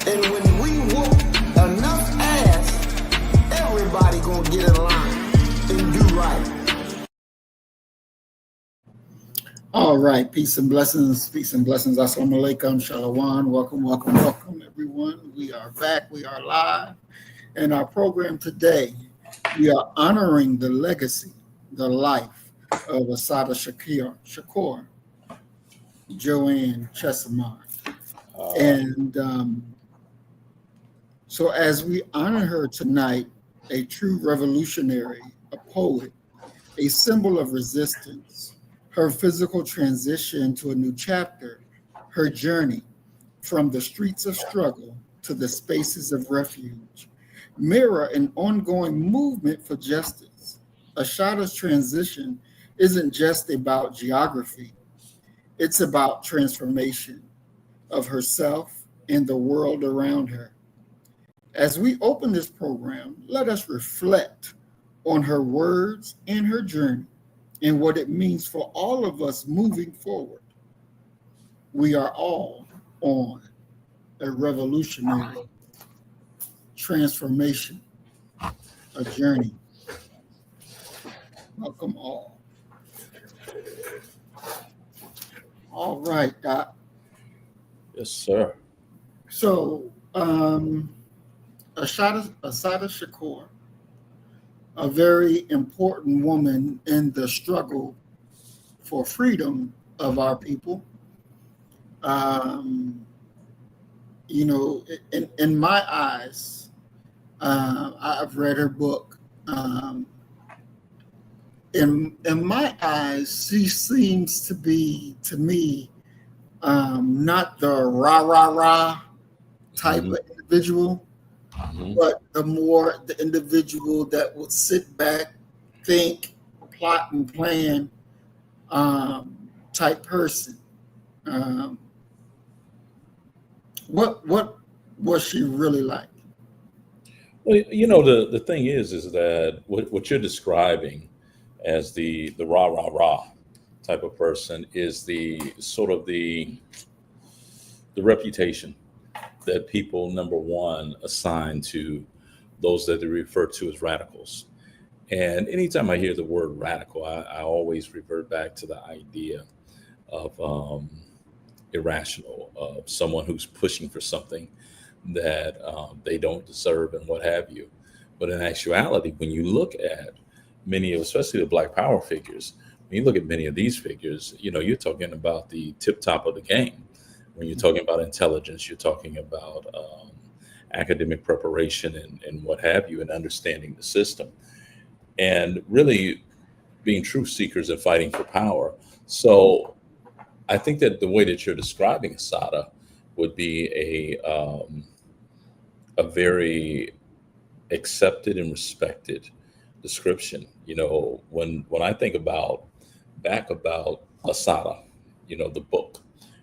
And when we whoop enough ass, everybody gonna get in line and do right. All right, peace and blessings, Assalamu alaikum, shalom, welcome, everyone. We are back, we are live. In our program today, we are honoring the legacy, the life of Assata Shakur, JoAnne Chesimard. And so as we honor her tonight, a true revolutionary, a poet, a symbol of resistance, her physical transition to a new chapter, her journey from the streets of struggle to the spaces of refuge, mirror an ongoing movement for justice. Assata's transition isn't just about geography, it's about transformation of herself and the world around her. As we open this program, let us reflect on her words and her journey and what it means for all of us moving forward. We are all on a revolutionary transformation, a journey. Welcome all. All right, Doc. Yes, sir. So, Assata Shakur, a very important woman in the struggle for freedom of our people. In my eyes, I've read her book. In my eyes, she seems to be, to me, not the rah type of individual, but the individual that would sit back, think, plot, and plan type person. What was she really like? Well, the thing is that what you're describing as the rah type of person is the sort of the reputation that people, number one, assign to those that they refer to as radicals. And anytime I hear the word radical, I always revert back to the idea of irrational, of someone who's pushing for something that they don't deserve and what have you. But in actuality, when you look at many of, especially the Black Power figures, when you look at many of these figures, you're talking about the tip top of the game. When you're talking about intelligence, you're talking about academic preparation and what have you, and understanding the system, and really being truth seekers and fighting for power. So I think that the way that you're describing Assata would be a very accepted and respected description. When I think about Assata, the book,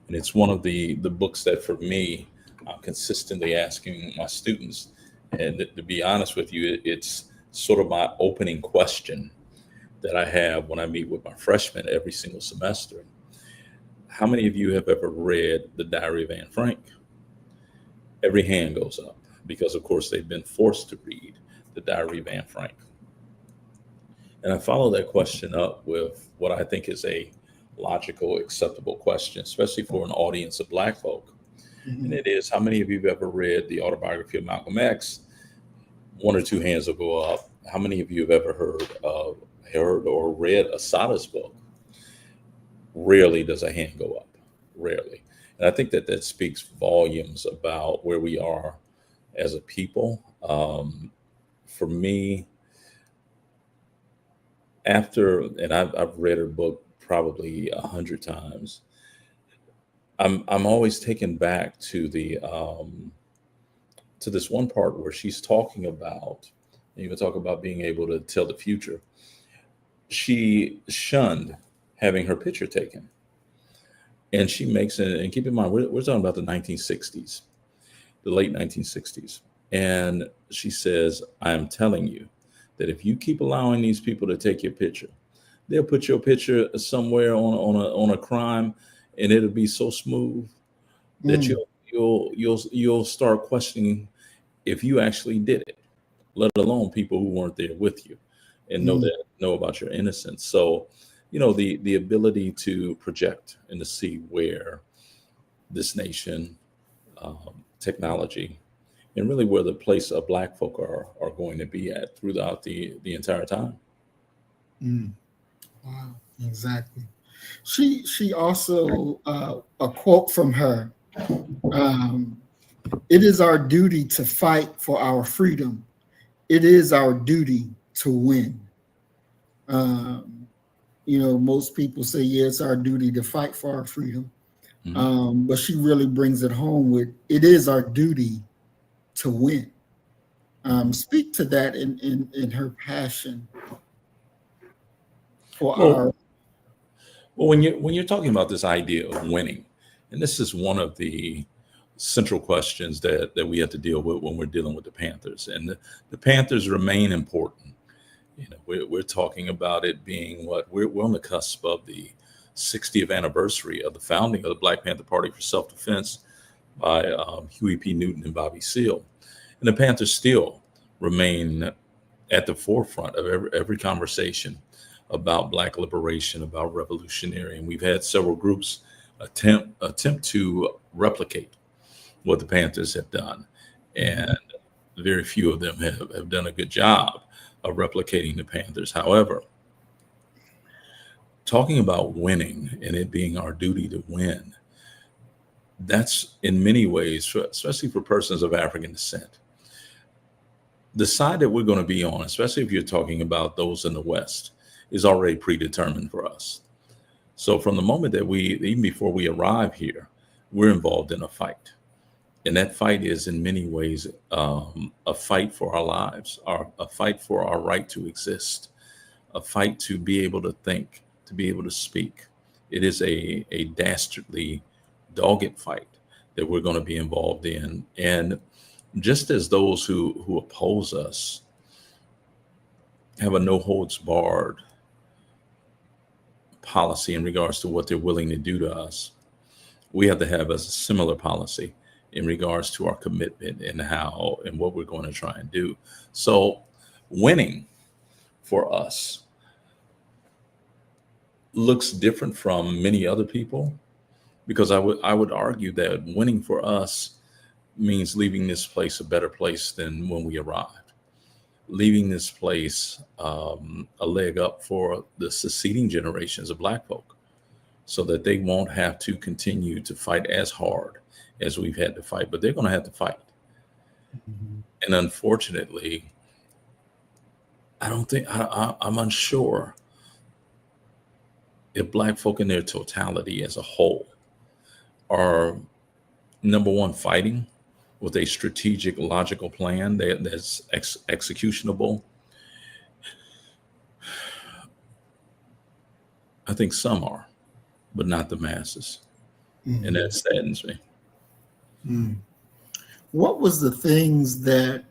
and it's one of the books that for me, I'm consistently asking my students, and to be honest with you, it's sort of my opening question that I have when I meet with my freshmen every single semester. How many of you have ever read The Diary of Anne Frank? Every hand goes up because, of course, they've been forced to read The Diary of Anne Frank. And I follow that question up with what I think is a logical, acceptable question, especially for an audience of Black folk. And it is, how many of you have ever read the autobiography of Malcolm X? One or two hands will go up. How many of you have ever heard or read Assata's book? Rarely does a hand go up, rarely. And I think that speaks volumes about where we are as a people. For me, and I've read her book probably 100 times, I'm always taken back to to this one part where she's talking about, even talk about being able to tell the future. She shunned having her picture taken. And she makes it, and keep in mind, we're talking about the 1960s, the late 1960s. And she says, I am telling you that if you keep allowing these people to take your picture, they'll put your picture somewhere on a crime, and it'll be so smooth that you'll start questioning if you actually did it, let alone people who weren't there with you and Mm, know about your innocence. So, the ability to project and to see where this nation, technology, and really where the place of Black folk are going to be at throughout the entire time. mm. Wow, exactly. She also a quote from her. Um, it is our duty to fight for our freedom. It is our duty to win. Um, most people say, yeah, it's our duty to fight for our freedom. Mhm. But she really brings it home with it is our duty to win. Speak to that in her passion for Well, our. when you're talking about this idea of winning, and this is one of the central questions that we have to deal with when we're dealing with the Panthers, and the Panthers remain important. We're talking about it being we're on the cusp of the 60th anniversary of the founding of the Black Panther Party for Self-Defense by Huey P. Newton and Bobby Seale, and the Panthers still remain at the forefront of every conversation about Black liberation, about revolutionary. And we've had several groups attempt to replicate what the Panthers have done. And very few of them have done a good job of replicating the Panthers. However, talking about winning and it being our duty to win, that's in many ways, especially for persons of African descent, the side that we're going to be on, especially if you're talking about those in the West, is already predetermined for us. So from the moment that even before we arrive here, we're involved in a fight. And that fight is in many ways a fight for our lives, a fight for our right to exist, a fight to be able to think, to be able to speak. It is a dastardly, dogged fight that we're going to be involved in. And just as those who oppose us have a no holds barred policy in regards to what they're willing to do to us, we have to have a similar policy in regards to our commitment and how and what we're going to try and do. So winning for us looks different from many other people, because I would argue that winning for us means leaving this place a better place than when we arrived, leaving this place a leg up for the succeeding generations of Black folk, so that they won't have to continue to fight as hard as we've had to fight, but they're going to have to fight. Mhm. And unfortunately, I don't think I'm unsure if Black folk in their totality as a whole are, number one, fighting with a strategic, logical plan that's executionable. I think some are, but not the masses. And that Mhm. saddens me. Mm. What was the things that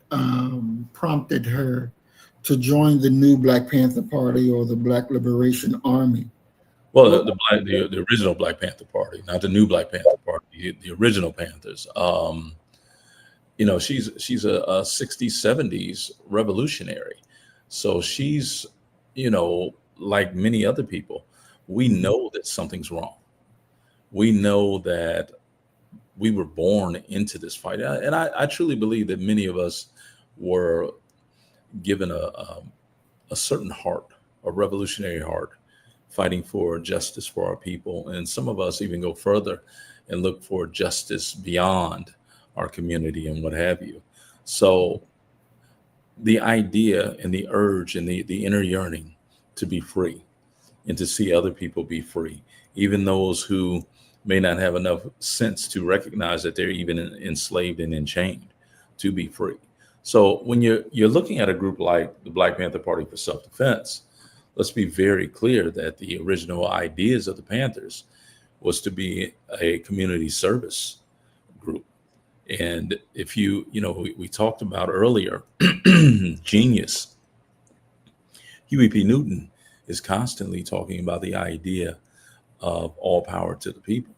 prompted her to join the new Black Panther Party or the Black Liberation Army? Well, What? the original Black Panther Party, not the new Black Panther Party, the original Panthers. She's a 60s, 70s revolutionary. So she's, like many other people, we Mhm. know that something's wrong. We know that we were born into this fight. And I truly believe that many of us were given a certain heart, a revolutionary heart, fighting for justice for our people. And some of us even go further and look for justice beyond our community and what have you. So the idea and the urge and the inner yearning to be free and to see other people be free, even those who may not have enough sense to recognize that they're even enslaved and enchained, to be free. So when you're looking at a group like the Black Panther Party for Self-Defense, let's be very clear that the original ideas of the Panthers was to be a community service group. And if we talked about earlier, genius, Huey P. Newton is constantly talking about the idea of all power to the people.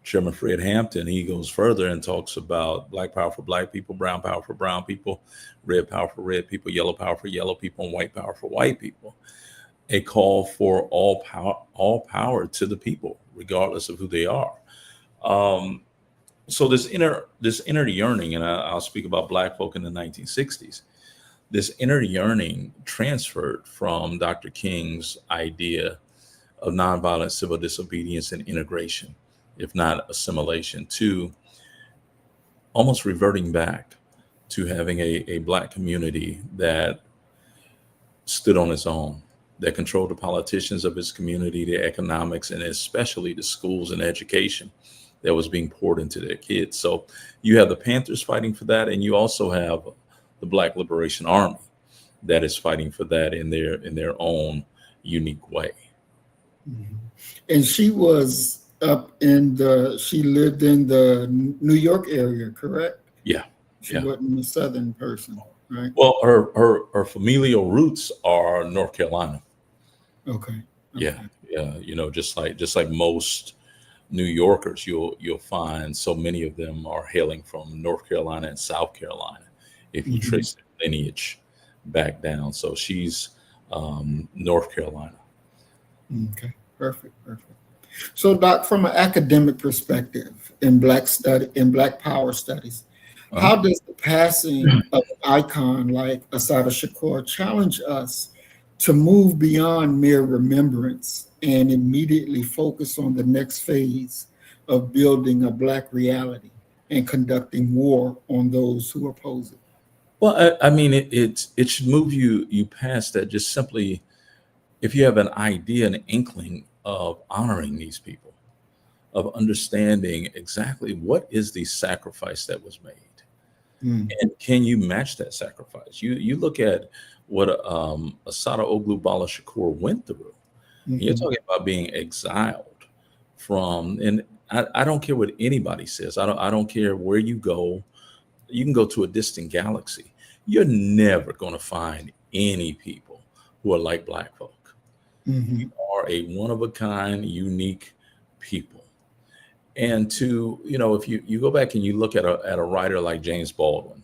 Chairman Fred Hampton, he goes further and talks about black power for black people, brown power for brown people, red power for red people, yellow power for yellow people, and white power for white people. A call for all power to the people, regardless of who they are. So this inner yearning, and I'll speak about black folk in the 1960s. This inner yearning transferred from Dr. King's idea of nonviolent civil disobedience and integration, if not assimilation, to almost reverting back to having a black community that stood on its own, that controlled the politicians of its community, the economics, and especially the schools and education that was being poured into their kids. So you have the Panthers fighting for that, and you also have the Black Liberation Army that is fighting for that in their own unique way. Mhm. And she was she lived in the New York area, correct? Yeah. She Yeah. wasn't a Southern person, right? Well, her familial roots are North Carolina. Okay. Yeah, yeah. Just like most New Yorkers, you'll find so many of them are hailing from North Carolina and South Carolina, if you Mhm. trace their lineage back down. So she's North Carolina. Okay. Perfect. So, Doc, from an academic perspective in Black Power studies, Uh-huh. how does the passing of an icon like Assata Shakur challenge us to move beyond mere remembrance and immediately focus on the next phase of building a Black reality and conducting war on those who oppose it? Well, I mean, it should move you past that. Just simply, if you have an idea, an inkling of honoring these people, of understanding exactly what is the sacrifice that was made. Mm, And can you match that sacrifice? You look at what Assata Oglubala Shakur went through. You're mhm, talking about being exiled from, and I don't care what anybody says. I don't care where you go. You can go to a distant galaxy. You're never going to find any people who are like black folk. You mhm, are a one of a kind, unique people. And if you go back and you look at a writer like James Baldwin,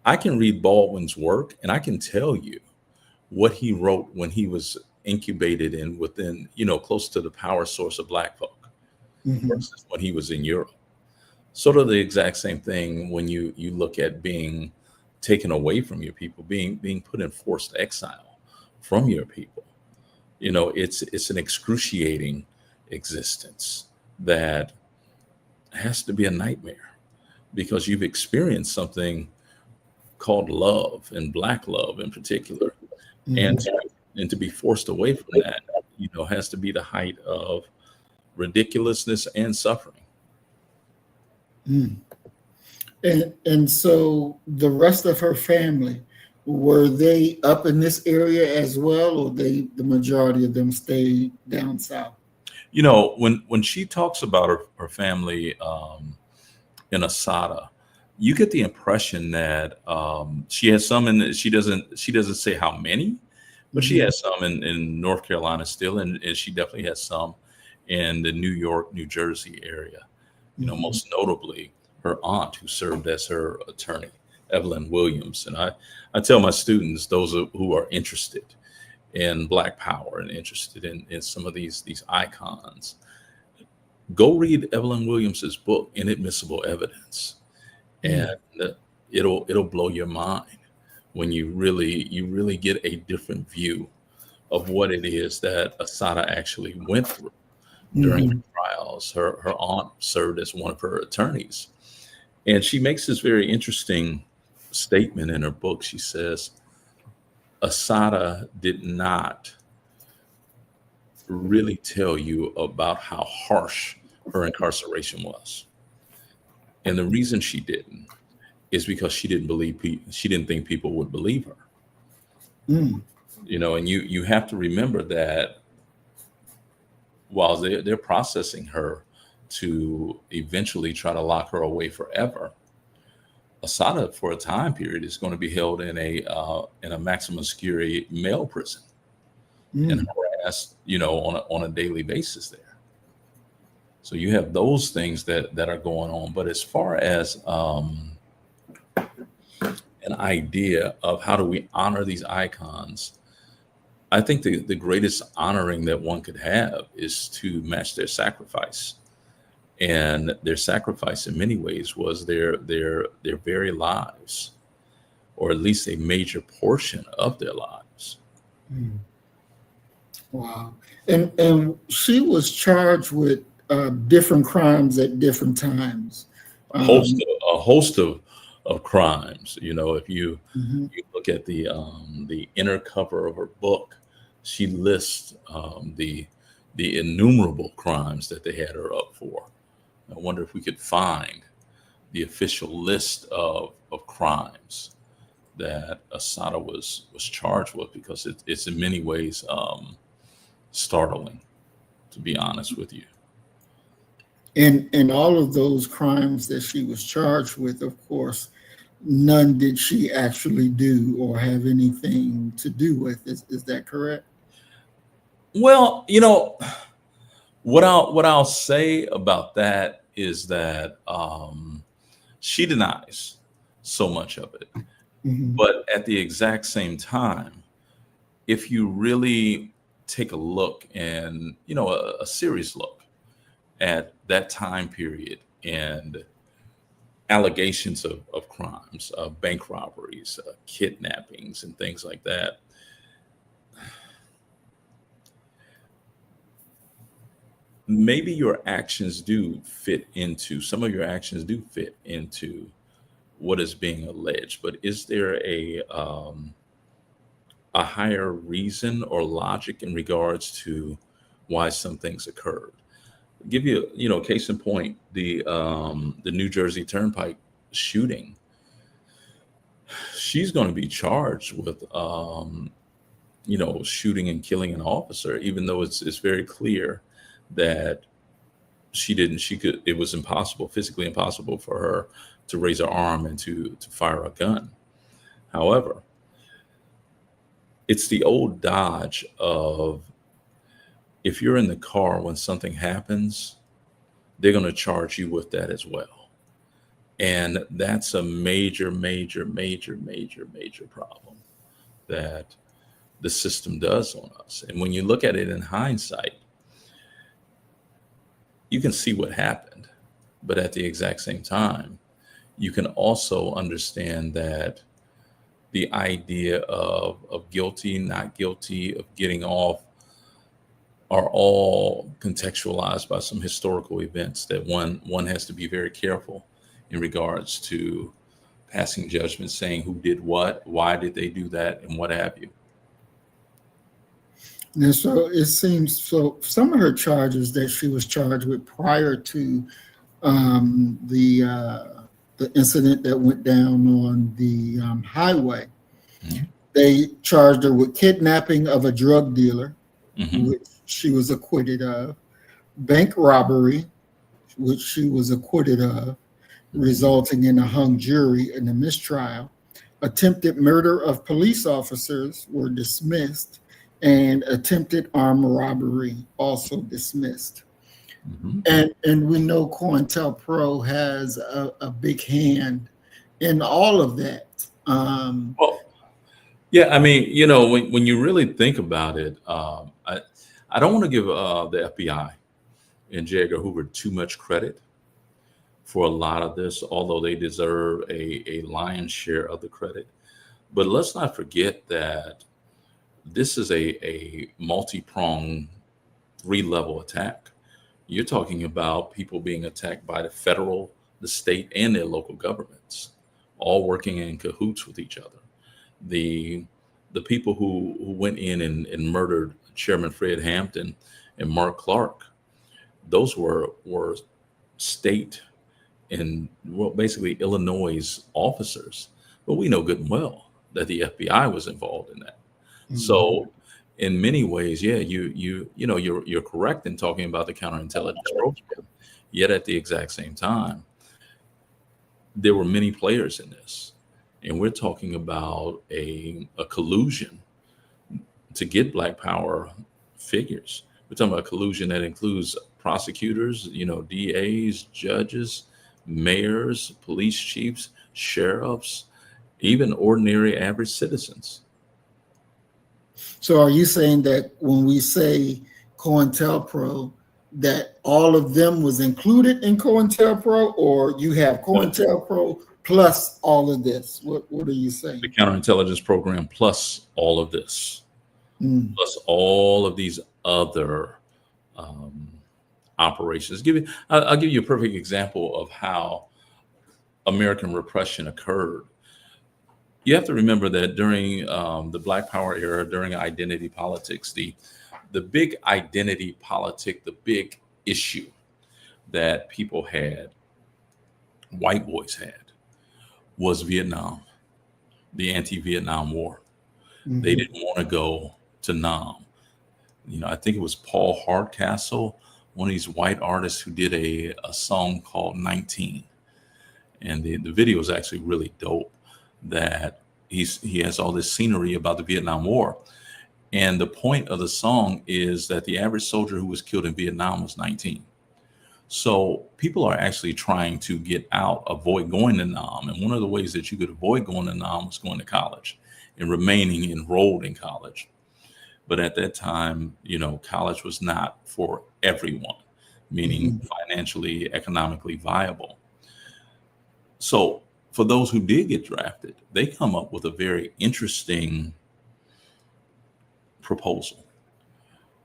I can read Baldwin's work and I can tell you what he wrote when he was incubated and within, close to the power source of black folk mhm, versus when he was in Europe. Sort of the exact same thing when you look at being taken away from your people, being put in forced exile from your people. It's an excruciating existence that has to be a nightmare because you've experienced something called love and black love in particular, and mhm. to be forced away from that, has to be the height of ridiculousness and suffering. Mm. And so the rest of her family, were they up in this area as well, or the majority of them stayed down south? When she talks about her family in Asada, you get the impression that she has some in she doesn't say how many, but she Mhm, has some in North Carolina still, and she definitely has some in the New York, New Jersey area. mhm, Most notably her aunt who served as her attorney, Evelyn Williams. And I tell my students, those who are interested in Black Power and interested in some of these icons, go read Evelyn Williams's book, Inadmissible Evidence, and mm, it'll blow your mind when you really get a different view of what it is that Asada actually went through during her mhm, trials. Her aunt served as one of her attorneys, and she makes this very interesting statement in her book. She says Asada did not really tell you about how harsh her incarceration was, and the reason she didn't is because she didn't think people would believe her. mm, And you have to remember that while they're processing her to eventually try to lock her away forever, Asada for a time period is going to be held in a maximum security male prison and mm. harassed, on a daily basis there. So you have those things that are going on. But as far as an idea of how do we honor these icons, I think the greatest honoring that one could have is to match their sacrifice. And their sacrifice in many ways was their very lives, or at least a major portion of their lives. Mm. Wow. And she was charged with different crimes at different times. A host Um, of, a host of crimes. If mhm. you look at the inner cover of her book, she lists the innumerable crimes that they had her up for. I wonder if we could find the official list of crimes that Assata was charged with, because it's in many ways startling, to be honest with you. And all of those crimes that she was charged with, of course, none did she actually do or have anything to do with. Is that correct? Well, what I'll say about that is that she denies so much of it, Hmm. but at the exact same time, if you really take a look, and a serious look at that time period and allegations of crimes, bank robberies, kidnappings, and things like that, maybe some of your actions do fit into what is being alleged. But is there a higher reason or logic in regards to why some things occurred? Give you, case in point, the New Jersey Turnpike shooting. She's going to be charged with shooting and killing an officer, even though it's very clear that it was impossible, physically impossible for her to raise her arm and to fire a gun. However, it's the old dodge of, if you're in the car when something happens, they're going to charge you with that as well. And that's a major, major, major, major, major problem that the system does on us. And when you look at it in hindsight, you can see what happened. But at the exact same time, you can also understand that the idea of guilty, not guilty, of getting off, are all contextualized by some historical events that one has to be very careful in regards to passing judgment, saying who did what, why did they do that, and what have you. And so it seems, so some of her charges that she was charged with prior to um, the uh, the incident that went down on the highway, Mhm. they charged her with kidnapping of a drug dealer, Mhm. which she was acquitted of, bank robbery, which she was acquitted of, Mhm. resulting in a hung jury and a mistrial. Attempted murder of police officers were dismissed, and attempted armed robbery also dismissed. Mhm. And we know COINTELPRO has a big hand in all of that. Well, yeah, I mean, when you really think about it, I don't want to give the FBI and J. Edgar Hoover too much credit for a lot of this, although they deserve a lion's share of the credit. But let's not forget that this is a multi-pronged, three-level attack. You're talking about people being attacked by the federal, the state, and their local governments, all working in cahoots with each other. The the people who went in and murdered Chairman Fred Hampton and Mark Clark, those were state and, well, basically Illinois officers. But we know good and well that the FBI was involved in that. Mhm. So in many ways, yeah, you're correct in talking about the counterintelligence program. Yet at the exact same time, there were many players in this. And we're talking about a collusion to get Black Power figures. We're talking about collusion that includes prosecutors, DAs, judges, mayors, police chiefs, sheriffs, even ordinary average citizens. So are you saying that when we say COINTELPRO, that all of them was included in COINTELPRO, or you have COINTELPRO plus all of this? What are you The saying? counterintelligence program plus all of this, plus all of these other operations. I'll give you a perfect example of how American repression occurred. You have to remember that during the Black Power era, during identity politics, the big identity politic, the big issue that people had, white boys had, was Vietnam, the anti-Vietnam War. They didn't want to go to Nam. I think it was Paul Hardcastle, one of these white artists, who did a song called 19. And the video is actually really dope, that he has all this scenery about the Vietnam War. And the point of the song is that the average soldier who was killed in Vietnam was 19. So people are actually trying to get out, avoid going to Nam. And one of the ways that you could avoid going to Nam was going to college and remaining enrolled in college. But at that time, college was not for everyone, meaning financially, economically viable. So for those who did get drafted, they come up with a very interesting proposal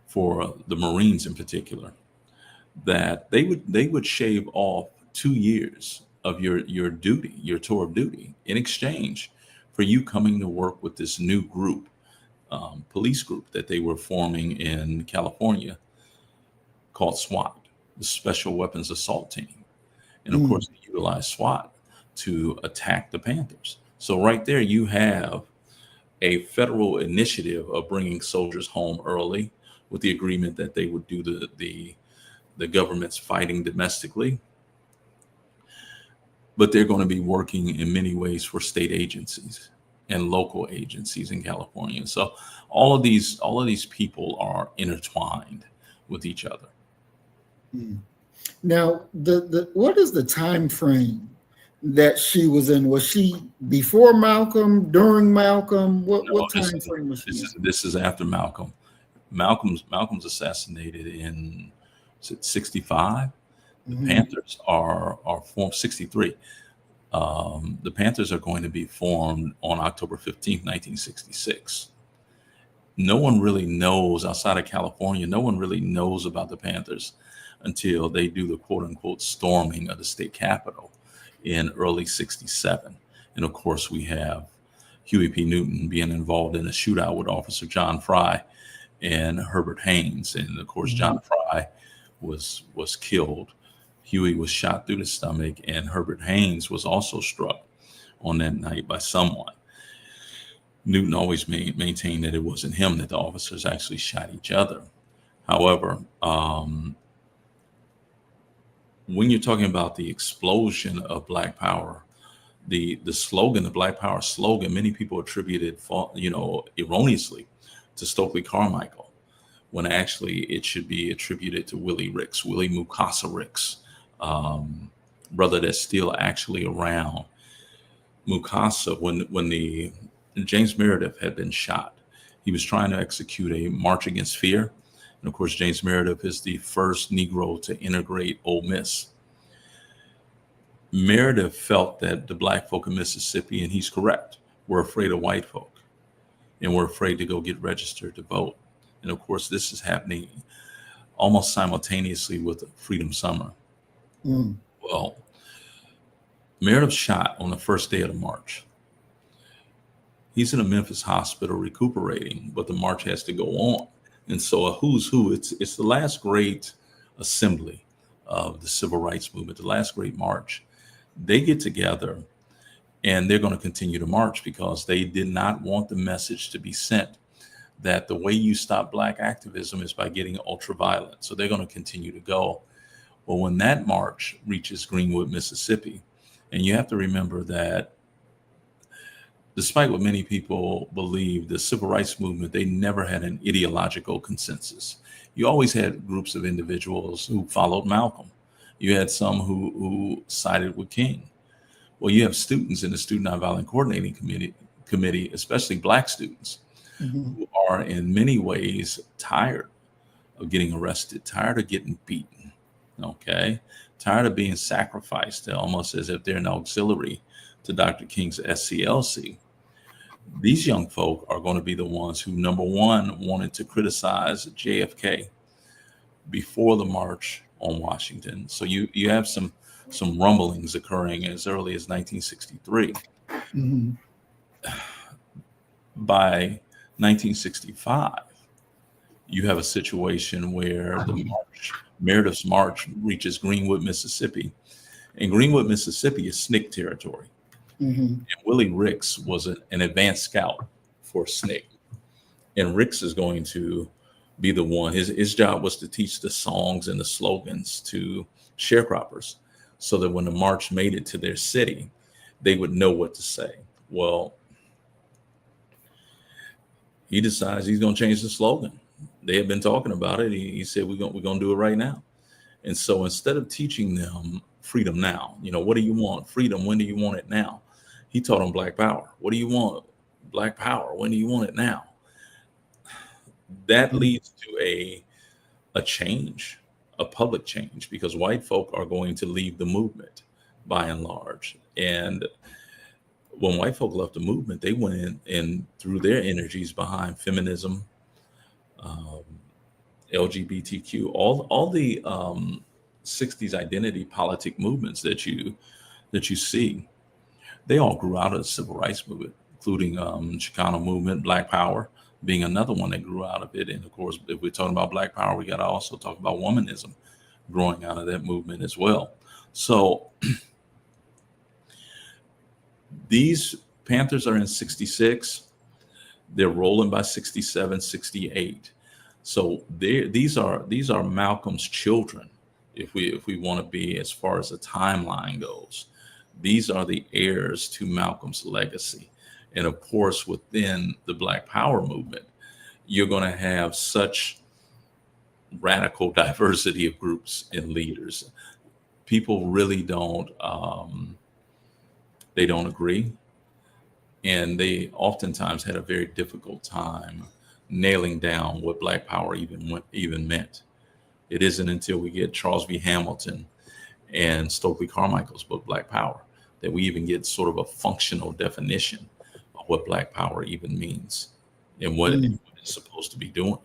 for the Marines in particular, that they would shave off 2 years of your duty, your tour of duty, in exchange for you coming to work with this new group, police group that they were forming in California called SWAT, the Special Weapons Assault Team. And of course, they utilized SWAT to attack the Panthers. So right there, you have a federal initiative of bringing soldiers home early, with the agreement that they would do the government's fighting domestically, but they're going to be working in many ways for state agencies and local agencies in California. So all of these people are intertwined with each other. Now, the what is the time frame that she was in? Was she before Malcolm, during Malcolm? What time frame was she in? This is after Malcolm. Malcolm's assassinated in 65. The Panthers are formed 63. The Panthers are going to be formed on October 15th, 1966. No one really knows, outside of California, no one really knows about the Panthers until they do the quote unquote storming of the state capitol in early 67. And of course, we have Huey P. Newton being involved in a shootout with Officer John Fry and Herbert Haynes. And of course, John Fry was killed. Huey was shot through the stomach, and Herbert Haynes was also struck on that night by someone. Newton always maintained that it wasn't him, that the officers actually shot each other. However, when you're talking about the explosion of Black Power, the slogan, the Black Power slogan, many people attributed, erroneously, to Stokely Carmichael, when actually it should be attributed to Willie Mukasa Ricks, brother that's still actually around. Mukasa, when the James Meredith had been shot, he was trying to execute a March Against Fear. And of course, James Meredith is the first Negro to integrate Ole Miss. Meredith felt that the Black folk of Mississippi, and he's correct, were afraid of white folk and were afraid to go get registered to vote. And of course, this is happening almost simultaneously with Freedom Summer. Well, Meredith shot on the first day of the march. He's in a Memphis hospital recuperating, but the march has to go on. And so a who's who, it's the last great assembly of the civil rights movement, the last great march. They get together and they're going to continue to march because they did not want the message to be sent that the way you stop Black activism is by getting ultra violent. So they're going to continue to go. Well, when that march reaches Greenwood, Mississippi, and you have to remember that despite what many people believe, the civil rights movement, they never had an ideological consensus. You always had groups of individuals who followed Malcolm. You had some who sided with King. Well, you have students in the Student Nonviolent Coordinating Committee, especially Black students, Mhm. who are in many ways tired of getting arrested, tired of getting beaten, okay? Tired of being sacrificed, almost as if they're an auxiliary to Dr. King's SCLC. These young folk are going to be the ones who, number one, wanted to criticize JFK before the March on Washington. So you have some rumblings occurring as early as 1963. Mhm. By 1965, you have a situation where the march, Meredith's March, reaches Greenwood, Mississippi, and Greenwood, Mississippi is SNCC territory. Mhm. And Willie Ricks was an advanced scout for SNCC, and Ricks is going to be the one. His job was to teach the songs and the slogans to sharecroppers, so that when the march made it to their city, they would know what to say. Well, he decides he's going to change the slogan. They had been talking about it. He said, we're going to do it right now. And so instead of teaching them freedom now, what do you want? Freedom. When do you want it now? He taught them Black Power. What do you want? Black Power. When do you want it now? That leads to a change, a public change, because white folk are going to leave the movement by and large. And when white folk left the movement, they went in and threw their energies behind feminism, um, LGBTQ, all the 60s identity politic movements that you see. They all grew out of the civil rights movement, including Chicano movement, Black Power being another one that grew out of it. And of course, if we're talking about Black Power, we got to also talk about womanism growing out of that movement as well. So these Panthers are in 66. They're rolling by 67, 68. So these are Malcolm's children. If we want to be as far as the timeline goes, these are the heirs to Malcolm's legacy. And of course, within the Black Power movement, you're going to have such radical diversity of groups and leaders. People really they don't agree, and they oftentimes had a very difficult time nailing down what Black Power even meant. It isn't until we get Charles V. Hamilton and Stokely Carmichael's book Black Power that we even get sort of a functional definition of what Black Power even means and what Mm. it's supposed to be doing.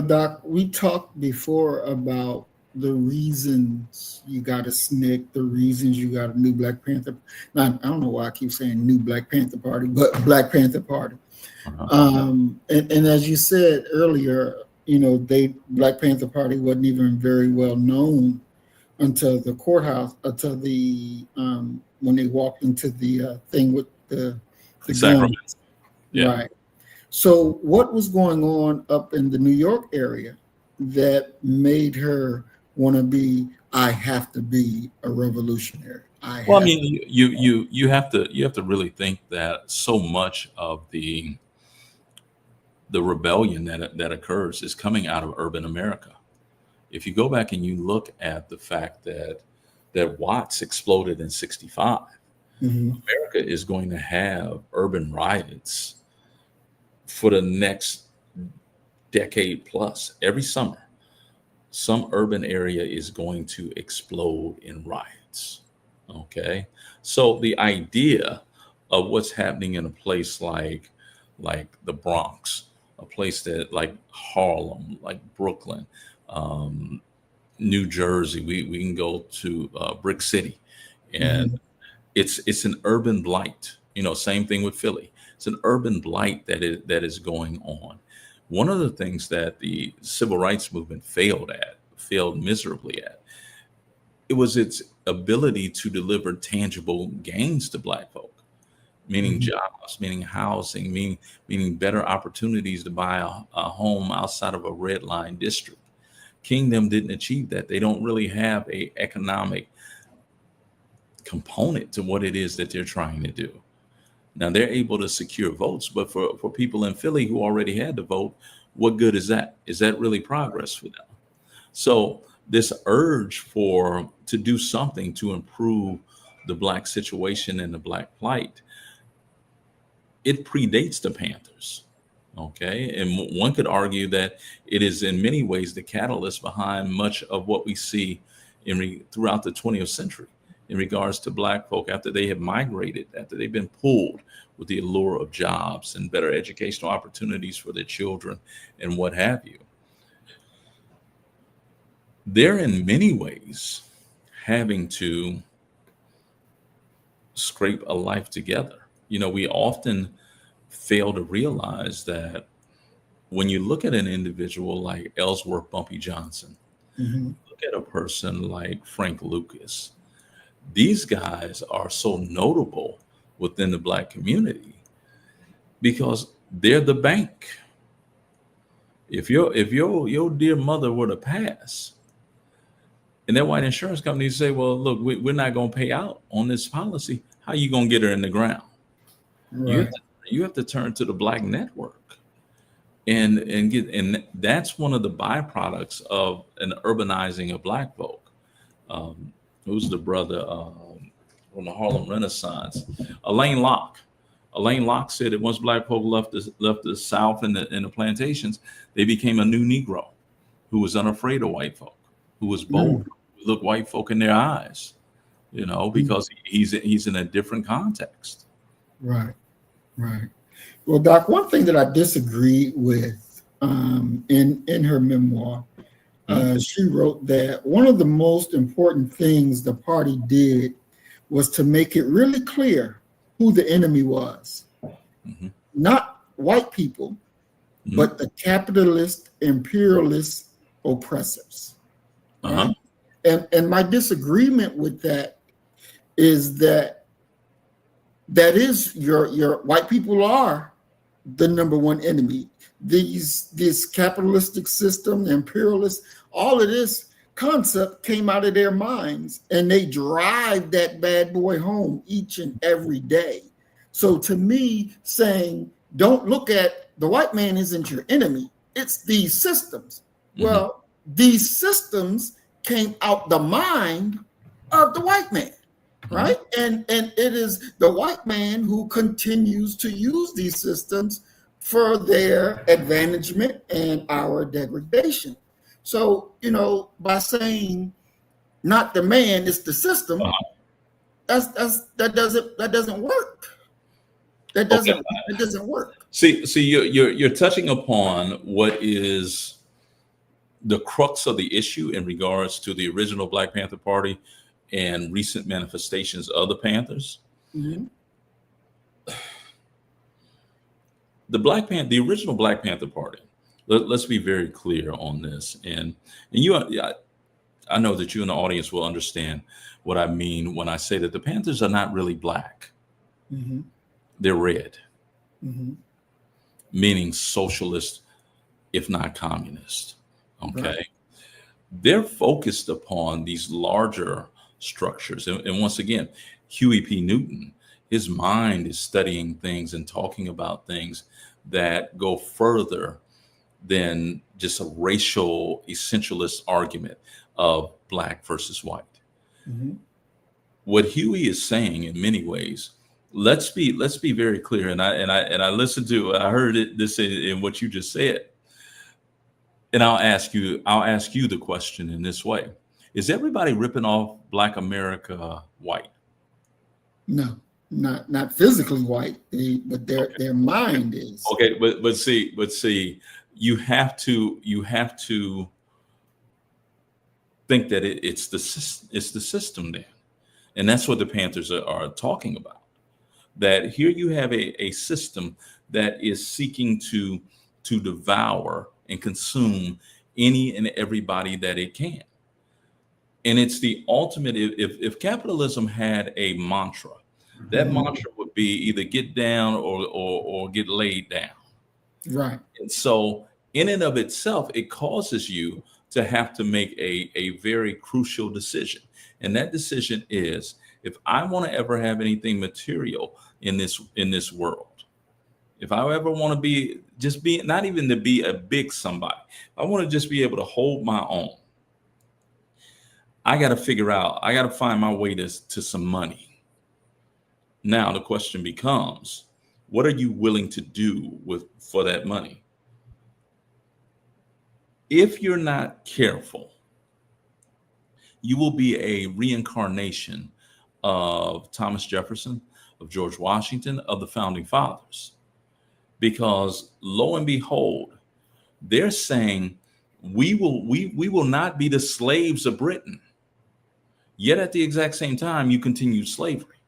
Doc, we talked before about the reasons you got a SNCC, the reasons you got a new Black Panther. Now, I don't know why I keep saying new Black Panther Party, but Black Panther Party. And as you said earlier, Black Panther Party wasn't even very well known until the courthouse, until the when they walked into the thing with the Sacramento. guns. Yeah. Right. So what was going on up in the New York area that made her want to be, I have to be a revolutionary? Well, I mean, you have to really think that so much of the rebellion that occurs is coming out of urban America. If you go back and you look at the fact that Watts exploded in 65, Mhm. America is going to have urban riots for the next decade plus. Every summer, some urban area is going to explode in riots. Okay. So the idea of what's happening in a place like the Bronx, a place that like Harlem, like Brooklyn, um, New Jersey, we can go to Brick City, and Mhm. it's an urban blight. Same thing with Philly. It's an urban blight that is going on. One of the things that the civil rights movement failed miserably at, it was its ability to deliver tangible gains to Black folk, meaning Mhm. jobs, meaning housing, meaning better opportunities to buy a home outside of a red line district. Kingdom didn't achieve that. They don't really have a economic component to what it is that they're trying to do. Now they're able to secure votes, but for people in Philly who already had to vote, what good is that? Is that really progress for them? So this urge to do something to improve the Black situation and the Black plight, it predates the Panthers. Okay. And one could argue that it is in many ways the catalyst behind much of what we see throughout the 20th century in regards to Black folk after they have migrated, after they've been pulled with the allure of jobs and better educational opportunities for their children and what have you. They're in many ways having to scrape a life together. We often fail to realize that when you look at an individual like Ellsworth Bumpy Johnson, look at a person like Frank Lucas, these guys are so notable within the Black community because they're the bank. If your dear mother were to pass, and that white insurance company say, well, look, we're not going to pay out on this policy, how you going to get her in the ground? Right. You have to turn to the Black network, and that's one of the byproducts of an urbanizing of Black folk. Who's the brother from the Harlem Renaissance? Alain Locke. Alain Locke said that once Black folk left the South and the plantations, they became a new Negro who was unafraid of white folk, who was bold, who looked white folk in their eyes, because he's in a different context. Right. Right. Well, Doc, one thing that I disagree with in her memoir, she wrote that one of the most important things the party did was to make it really clear who the enemy was. Not white people, but the capitalist, imperialist oppressors. Right? And my disagreement with that is that is your white people are the number one enemy. This capitalistic system, imperialist, all of this concept came out of their minds, and they drive that bad boy home each and every day. So to me, saying don't look at the white man isn't your enemy, it's these systems. Well, these systems came out the mind of the white man. Right. And it is the white man who continues to use these systems for their advantagement and our degradation. So, by saying not the man, it's the system, that doesn't work. That doesn't work. See, you're touching upon what is the crux of the issue in regards to the original Black Panther Party and recent manifestations of the Panthers. The original Black Panther Party. Let's be very clear on this, and I know that you and the audience will understand what I mean when I say that the Panthers are not really Black. They're red, meaning socialist, if not communist. Okay, right. They're focused upon these larger structures. And once again, Huey P. Newton, his mind is studying things and talking about things that go further than just a racial essentialist argument of Black versus white. What Huey is saying in many ways, let's be very clear. And I listened to, I heard this in what you just said. And I'll ask you the question in this way. Is everybody ripping off Black America white? No, not physically white, but their mind is. Okay, but see, you have to think that it's the system there, and that's what the Panthers are talking about. That here you have a system that is seeking to devour and consume any and everybody that it can. And it's the ultimate, if capitalism had a mantra, that mantra would be either get down or get laid down. Right. And so in and of itself, it causes you to have to make a very crucial decision. And that decision is, if I want to ever have anything material in this world, if I ever want to be not even to be a big somebody, I want to just be able to hold my own. I got to I got to find my way to some money. Now the question becomes, what are you willing to do for that money? If you're not careful, you will be a reincarnation of Thomas Jefferson, of George Washington, of the founding fathers. Because lo and behold, they're saying we will not be the slaves of Britain. Yet at the exact same time, you continued slavery.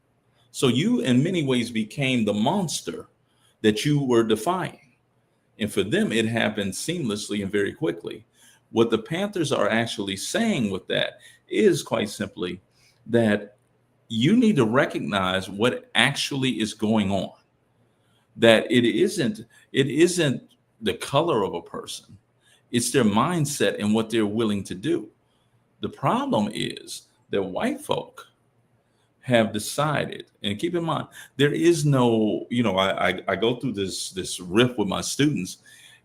So you, in many ways, became the monster that you were defying. And for them, it happened seamlessly and very quickly. What the Panthers are actually saying with that is quite simply that you need to recognize what actually is going on. That it isn't the color of a person, it's their mindset and what they're willing to do. The problem is that white folk have decided, and keep in mind, there is no, I go through this riff with my students.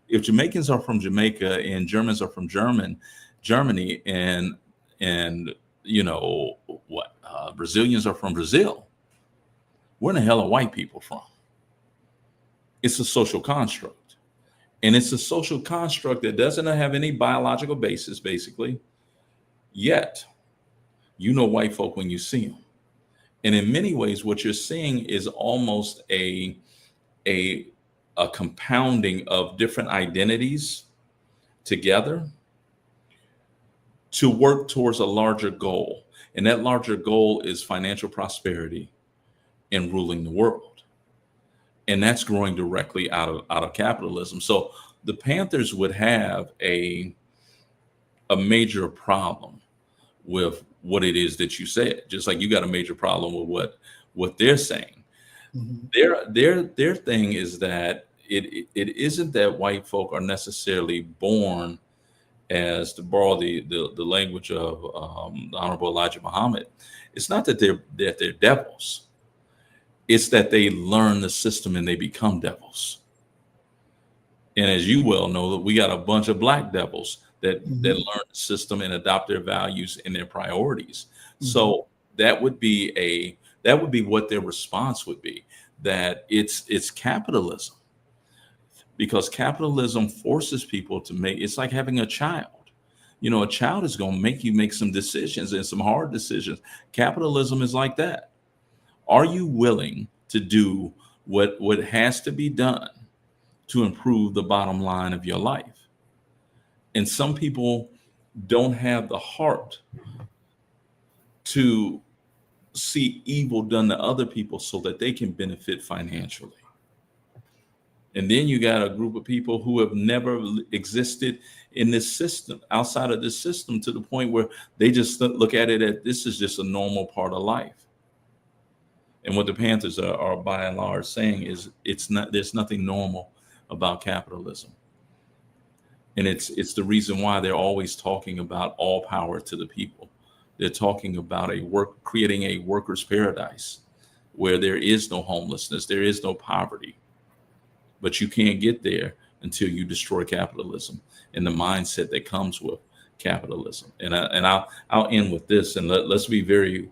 If Jamaicans are from Jamaica and Germans are from Germany, and Brazilians are from Brazil, where in the hell are white people from? It's a social construct. And it's a social construct that doesn't have any biological basis, basically. Yet, white folk when you see them. And in many ways, what you're seeing is almost a compounding of different identities together to work towards a larger goal. And that larger goal is financial prosperity and ruling the world. And that's growing directly out of capitalism. So the Panthers would have a major problem with what it is that you said, just like you got a major problem with what they're saying. Mm-hmm. Their thing is that it isn't that white folk are necessarily born, as to borrow the language of the Honorable Elijah Muhammad. It's not that they're devils. It's that they learn the system and they become devils. And as you well know, that we got a bunch of black devils that learn the system and adopt their values and their priorities. Mm-hmm. So that would be what their response would be, that it's capitalism, because capitalism forces people to it's like having a child. A child is going to make you make some decisions, and some hard decisions. Capitalism is like that. Are you willing to do what has to be done to improve the bottom line of your life? And some people don't have the heart to see evil done to other people so that they can benefit financially. And then you got a group of people who have never existed in this system, outside of this system, to the point where they just look at it as this is just a normal part of life. And what the Panthers are by and large saying is there's nothing normal about capitalism. And it's the reason why they're always talking about all power to the people. They're talking about creating a workers' paradise where there is no homelessness, there is no poverty. But you can't get there until you destroy capitalism and the mindset that comes with capitalism. And I'll end with this, and let's be very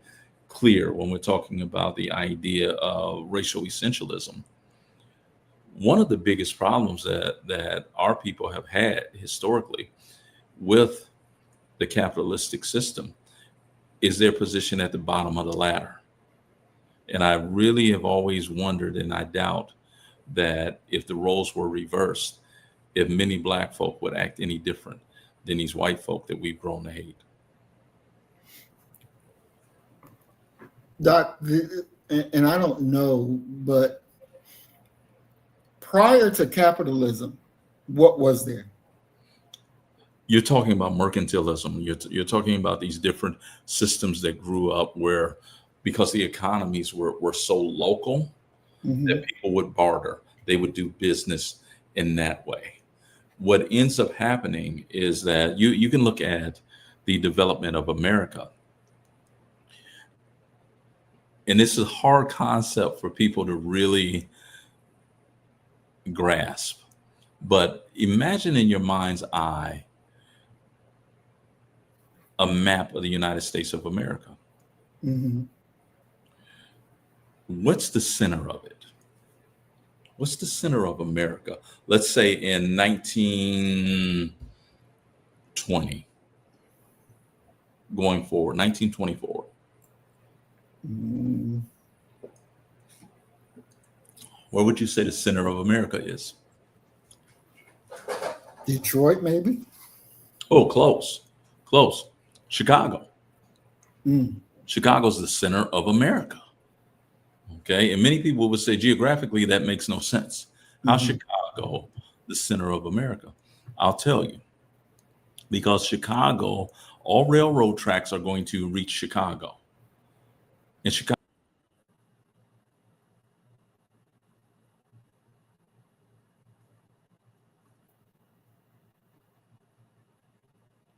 clear when we're talking about the idea of racial essentialism. One of the biggest problems that our people have had historically with the capitalistic system is their position at the bottom of the ladder. And I really have always wondered, and I doubt that if the roles were reversed, if many black folk would act any different than these white folk that we've grown to hate. Doc, and I don't know, but prior to capitalism, what was there? You're talking about mercantilism. You're talking about these different systems that grew up where, because the economies were so local, that people would barter. They would do business in that way. What ends up happening is that you can look at the development of America. and this is a hard concept for people to really grasp, but imagine in your mind's eye a map of the United States of America. Mm-hmm. What's the center of it? What's the center of America? Let's say in 1920, going forward, 1924. Mm, Where would you say the center of America is? Detroit, maybe? Oh, close, close. Chicago. Mm. Chicago's the center of America. Okay. And many people would say geographically, that makes no sense. How's Mhm. Chicago the center of America? I'll tell you. Because Chicago, all railroad tracks are going to reach Chicago. And Chicago.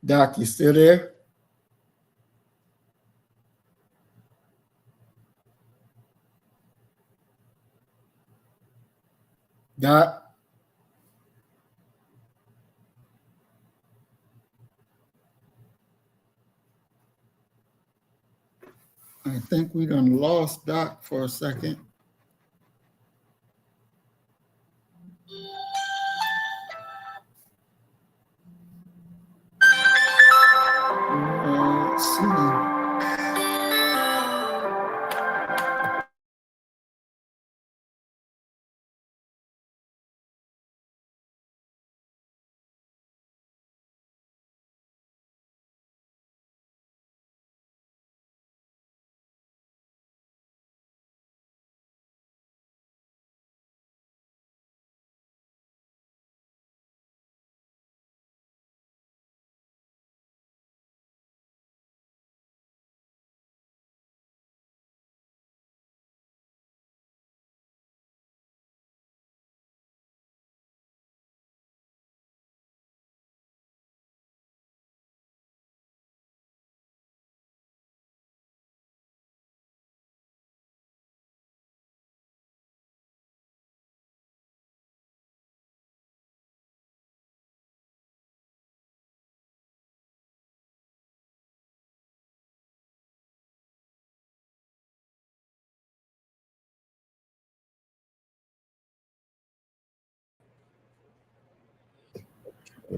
Doc, you still there? Doc? I think we done lost Doc for a second. Let's see.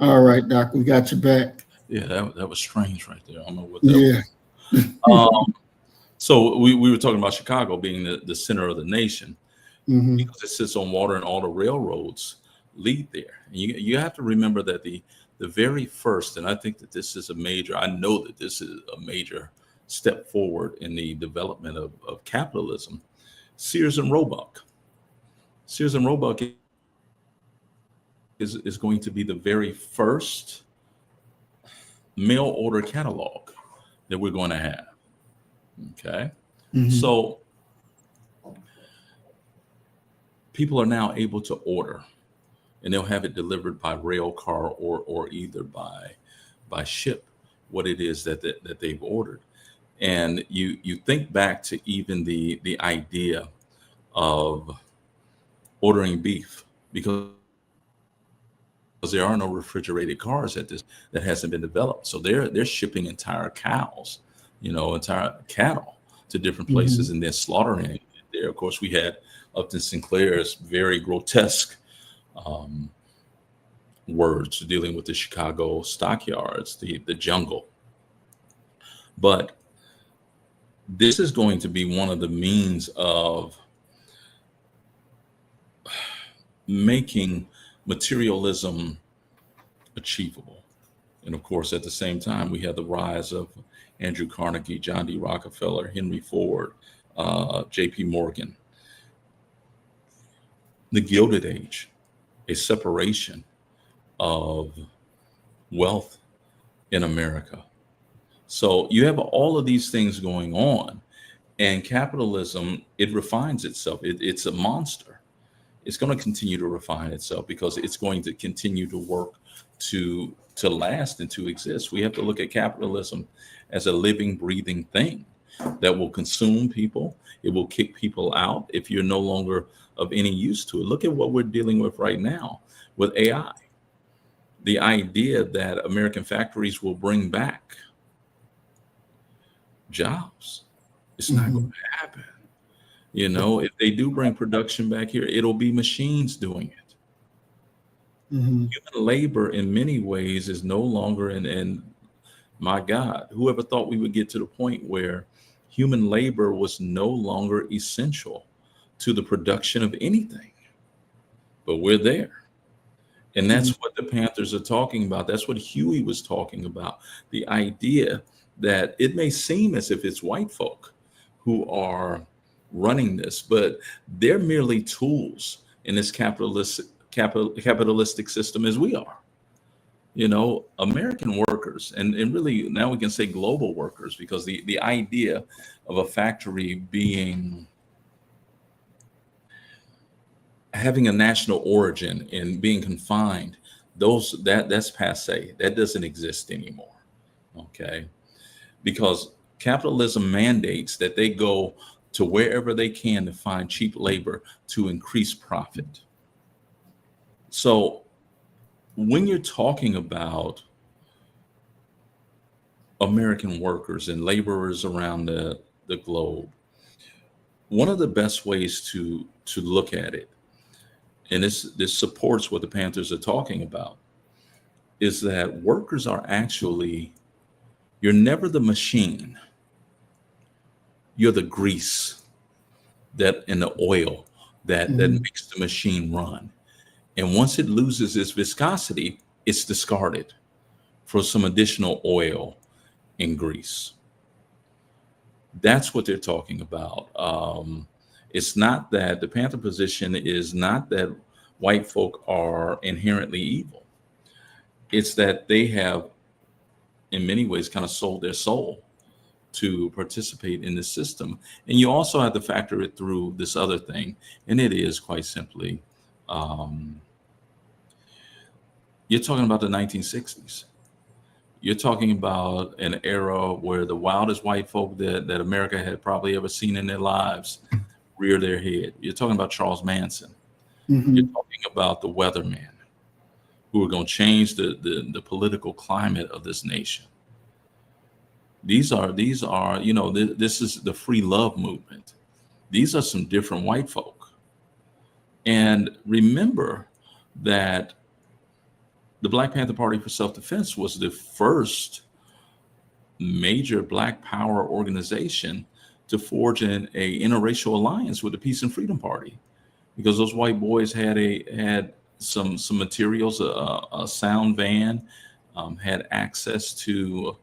All right, Doc, we got you back. Yeah, that was strange right there. I don't know what that Yeah. was. So we were talking about Chicago being the center of the nation Mm-hmm. because it sits on water and all the railroads lead there. And you have to remember that the very first, and I think that this is I know that this is a major step forward in the development of capitalism. Sears and Roebuck. Sears and Roebuck is going to be the very first mail order catalog that we're going to have. Okay. Mm-hmm. So people are now able to order and they'll have it delivered by rail car or either by ship what it is that they've ordered. And you think back to even the idea of ordering beef because there are no refrigerated cars that hasn't been developed. So they're shipping entire cows, entire cattle to different places and then slaughtering it there. Of course, we had Upton Sinclair's very grotesque words dealing with the Chicago stockyards, the jungle. But this is going to be one of the means of making materialism achievable. And of course, at the same time, we had the rise of Andrew Carnegie, John D. Rockefeller, Henry Ford, J.P. Morgan. The Gilded Age, a separation of wealth in America. So you have all of these things going on, and capitalism, it refines itself. It's a monster. It's going to continue to refine itself because it's going to continue to work to last and to exist. We have to look at capitalism as a living, breathing thing. that will consume people. It will kick people out if you're no longer of any use to it. Look at what we're dealing with right now with AI. The idea that American factories will bring back jobs. It's not going to happen. You know, if they do bring production back here, it'll be machines doing it. Mm-hmm. Human labor in many ways is no longer and my God, whoever thought we would get to the point where human labor was no longer essential to the production of anything? But we're there. And that's what the Panthers are talking about. That's what Huey was talking about. The idea that it may seem as if it's white folk who are running this, but they're merely tools in this capitalistic system as we are. You know, American workers, and really now we can say global workers, because the idea of a factory being having a national origin and being confined, that's passe. That doesn't exist anymore. Okay. Because capitalism mandates that they go to wherever they can to find cheap labor to increase profit. So when you're talking about American workers and laborers around the globe, one of the best ways to look at it, and this supports what the Panthers are talking about, is that workers are actually, you're never the machine. You're the grease that and the oil that makes the machine run. And once it loses its viscosity, it's discarded for some additional oil and grease. That's what they're talking about. It's not that the Panther position is not that white folk are inherently evil. It's that they have, in many ways, kind of sold their soul to participate in the system. And you also have to factor it through this other thing, and it is quite simply, you're talking about the 1960s. You're talking about an era where the wildest white folk that America had probably ever seen in their lives rear their head. You're talking about Charles Manson. You're talking about the weathermen who are going to change the political climate of this nation. These are, you know, this is the free love movement. These are some different white folk. And remember that the Black Panther Party for Self-Defense was the first major Black power organization to forge a interracial alliance with the Peace and Freedom Party, because those white boys had some materials, a sound van, had access to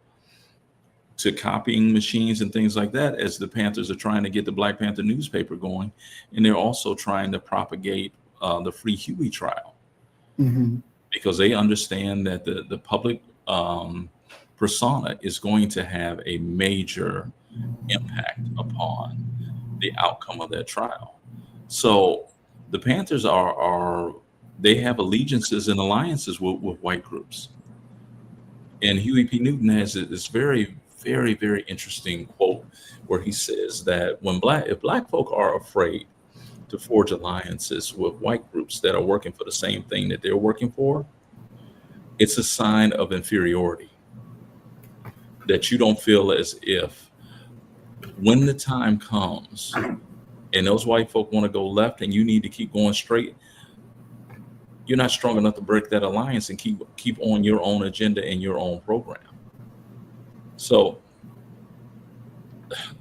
copying machines and things like that, as the Panthers are trying to get the Black Panther newspaper going, and they're also trying to propagate the Free Huey trial. Because they understand that the public persona is going to have a major impact upon the outcome of that trial. So the Panthers they have allegiances and alliances with white groups. And Huey P. Newton has this very, very, very interesting quote where he says that if Black folk are afraid to forge alliances with white groups that are working for the same thing that they're working for, it's a sign of inferiority. That you don't feel as if when the time comes and those white folk want to go left and you need to keep going straight, you're not strong enough to break that alliance and keep on your own agenda and your own program. So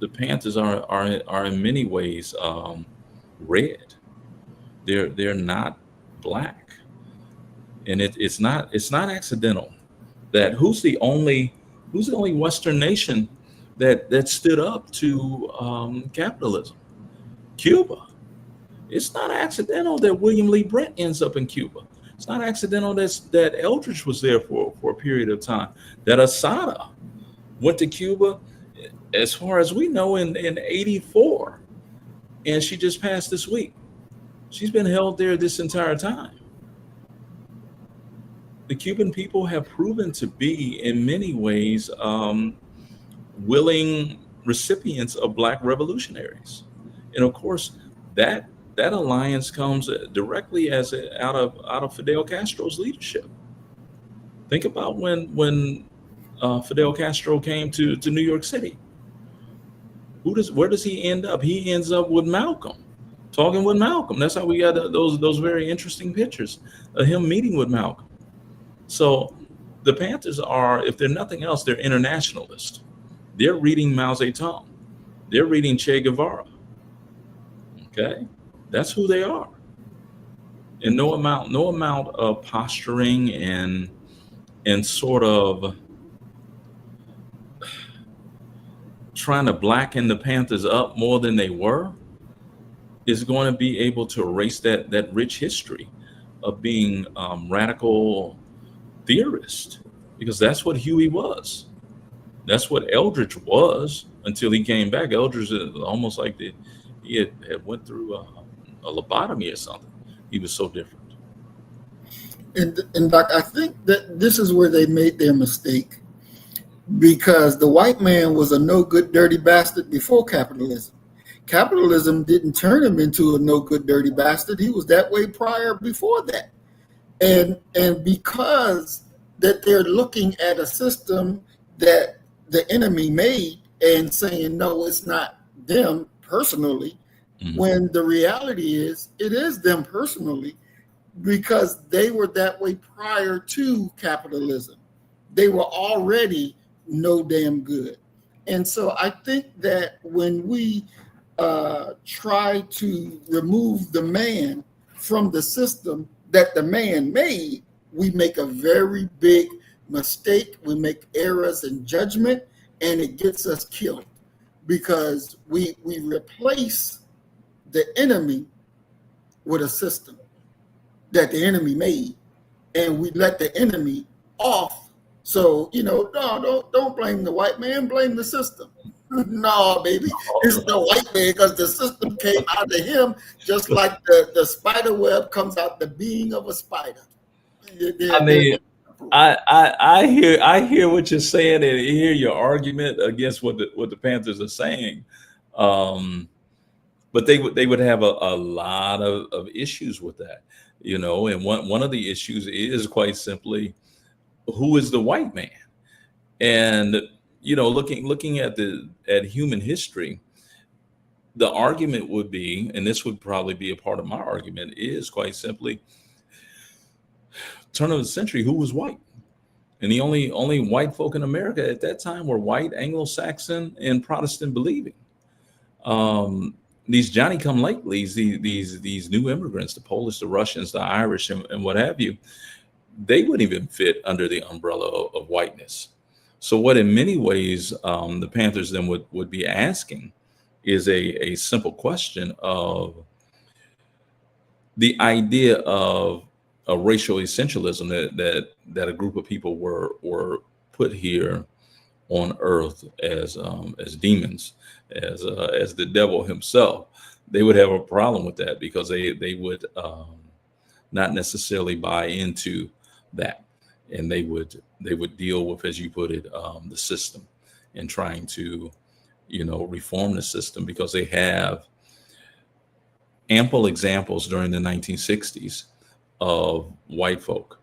the Panthers are in many ways red. They're not Black, and it's not accidental that who's the only Western nation that stood up to capitalism? Cuba. It's not accidental that William Lee Brent ends up in Cuba. It's not accidental that Eldridge was there for a period of time. That Assata went to Cuba, as far as we know, in 84, and she just passed this week. She's been held there this entire time. The Cuban people have proven to be, in many ways, willing recipients of Black revolutionaries. And of course, that that alliance comes directly out of Fidel Castro's leadership. Think about when Fidel Castro came to New York City. Where does he end up? He ends up with Malcolm, talking with Malcolm. That's how we got those very interesting pictures of him meeting with Malcolm. So the Panthers are, if they're nothing else, they're internationalists. They're reading Mao Zedong. They're reading Che Guevara. Okay, that's who they are. And no amount of posturing and sort of trying to blacken the Panthers up more than they were is going to be able to erase that rich history of being radical theorists, because that's what Huey was. That's what Eldridge was until he came back. Eldridge is almost like he had went through a lobotomy or something. He was so different. And Doc, I think that this is where they made their mistake, because the white man was a no good dirty bastard before capitalism. Capitalism didn't turn him into a no good dirty bastard. He was that way prior before that. And because that they're looking at a system that the enemy made and saying, no, it's not them personally, when the reality is it is them personally, because they were that way prior to capitalism. They were already no damn good. And so I think that when we try to remove the man from the system that the man made, we make a very big mistake. We make errors in judgment, and it gets us killed, because we replace the enemy with a system that the enemy made, and we let the enemy off. So, no, don't blame the white man, blame the system. No, baby, it's the white man, because the system came out of him, just like the spider web comes out the being of a spider. I mean, I hear what you're saying, and I hear your argument against what the Panthers are saying. But they would have a lot of issues with that, and one of the issues is quite simply, who is the white man? And looking at human history, the argument would be, and this would probably be a part of my argument, is quite simply, turn of the century, who was white? And the only white folk in America at that time were white, Anglo-Saxon, and Protestant believing. These Johnny come latelys, these new immigrants, the Polish, the Russians, the Irish, and what have you, they wouldn't even fit under the umbrella of whiteness. So what in many ways the Panthers then would be asking is a simple question of the idea of a racial essentialism that a group of people were put here on earth as demons, as the devil himself. They would have a problem with that, because they would not necessarily buy into that, and they would deal with, as you put it, the system, and trying to reform the system, because they have ample examples during the 1960s of white folk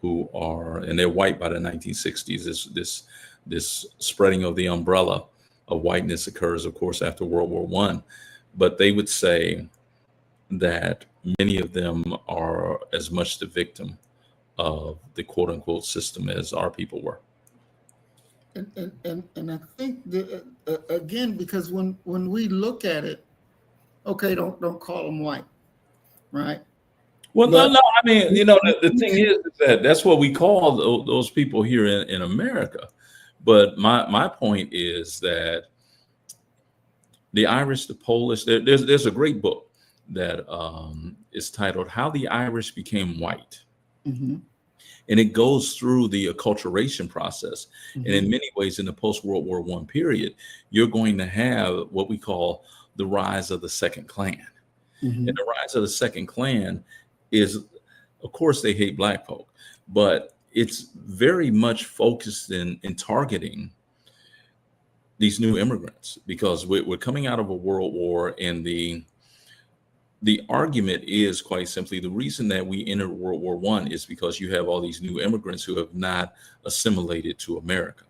who are, and they're white by the 1960s. This spreading of the umbrella of whiteness occurs, of course, after World War I. But they would say that many of them are as much the victim of the quote unquote system as our people were. And I think that, again, because when we look at it, okay, don't call them white, right? Well, no. I mean, the thing is that that's what we call those people here in America. But my point is that the Irish, the Polish, there's a great book that is titled "How the Irish Became White." Mm-hmm. And it goes through the acculturation process. Mm-hmm. And in many ways, in the post-World War I period, you're going to have what we call the rise of the Second Clan. Mm-hmm. And the rise of the Second Clan is, of course, they hate Black folk, but it's very much focused in targeting these new immigrants, because we're coming out of a world war, and the argument is quite simply the reason that we entered World War One is because you have all these new immigrants who have not assimilated to America,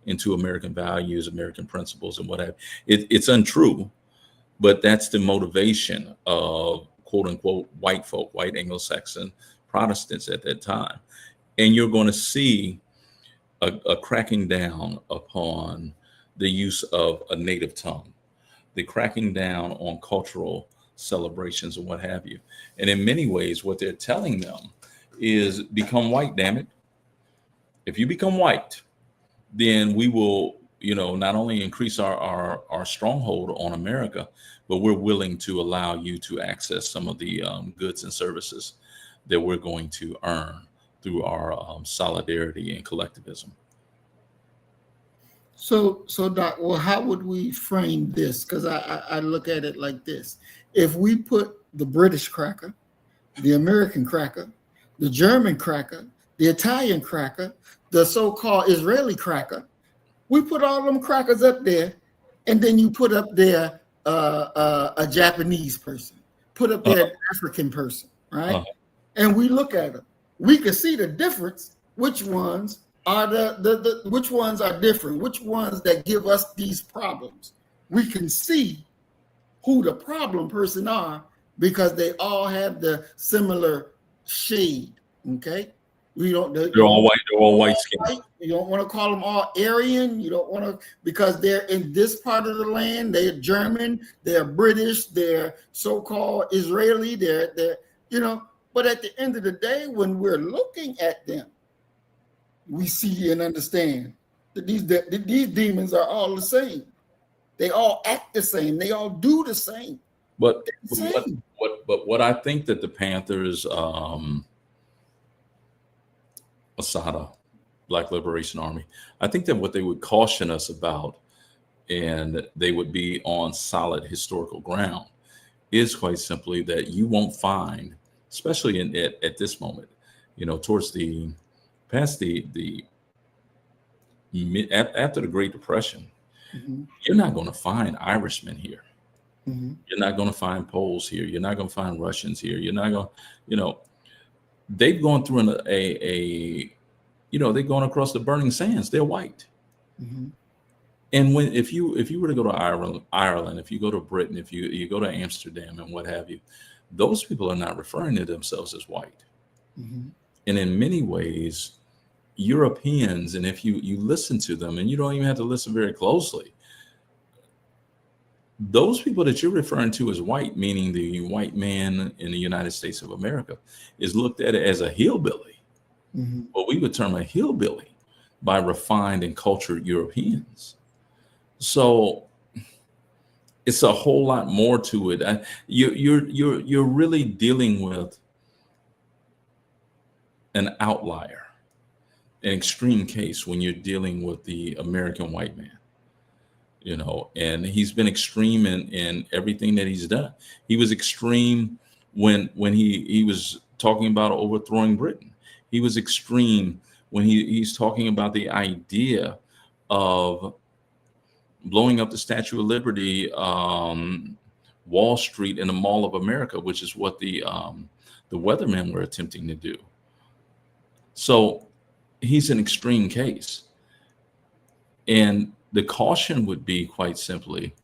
into American values, American principles, and what have it's untrue, but that's the motivation of quote unquote white folk, white Anglo-Saxon Protestants at that time. And you're going to see a cracking down upon the use of a native tongue, the cracking down on cultural celebrations and what have you. And in many ways, what they're telling them is become white, damn it. If you become white, then we will, not only increase our stronghold on America, but we're willing to allow you to access some of the goods and services that we're going to earn through our solidarity and collectivism. So, Doc, well, how would we frame this? Because I look at it like this. If we put the British cracker, the American cracker, the German cracker, the Italian cracker, the so-called Israeli cracker, we put all them crackers up there, and then you put up there a Japanese person, put up there an African person, right? And we look at them. We can see the difference. Which ones are which ones are different? Which ones that give us these problems? We can see who the problem person are because they all have the similar shade. Okay, they're all white. They're all white skin. You don't want to call them all Aryan. You don't want to, because they're in this part of the land. They're German. They're British. They're so-called Israeli. They're But at the end of the day, when we're looking at them, we see and understand that these demons are all the same. They all act the same. They all do the same. But what I think that the Panthers, Assata, Black Liberation Army, I think that what they would caution us about, and they would be on solid historical ground, is quite simply that you won't find, especially at this moment, towards after the Great Depression, mm-hmm. You're not going to find Irishmen here. Mm-hmm. You're not going to find Poles here. You're not going to find Russians here. You're not going, they've gone through they've gone across the burning sands. They're white. Mm-hmm. And if you were to go to Ireland, if you go to Britain, if you go to Amsterdam and what have you, those people are not referring to themselves as white. Mm-hmm. And in many ways, Europeans, and if you listen to them, and you don't even have to listen very closely, those people that you're referring to as white, meaning the white man in the United States of America, is looked at as a hillbilly. Mm-hmm. What we would term a hillbilly by refined and cultured Europeans. So it's a whole lot more to it. You're really dealing with an outlier, an extreme case when you're dealing with the American white man, and he's been extreme in everything that he's done. He was extreme when he was talking about overthrowing Britain. He was extreme when he's talking about the idea of blowing up the Statue of Liberty, Wall Street, and the Mall of America, which is what the weathermen were attempting to do. So he's an extreme case. And the caution would be quite simply,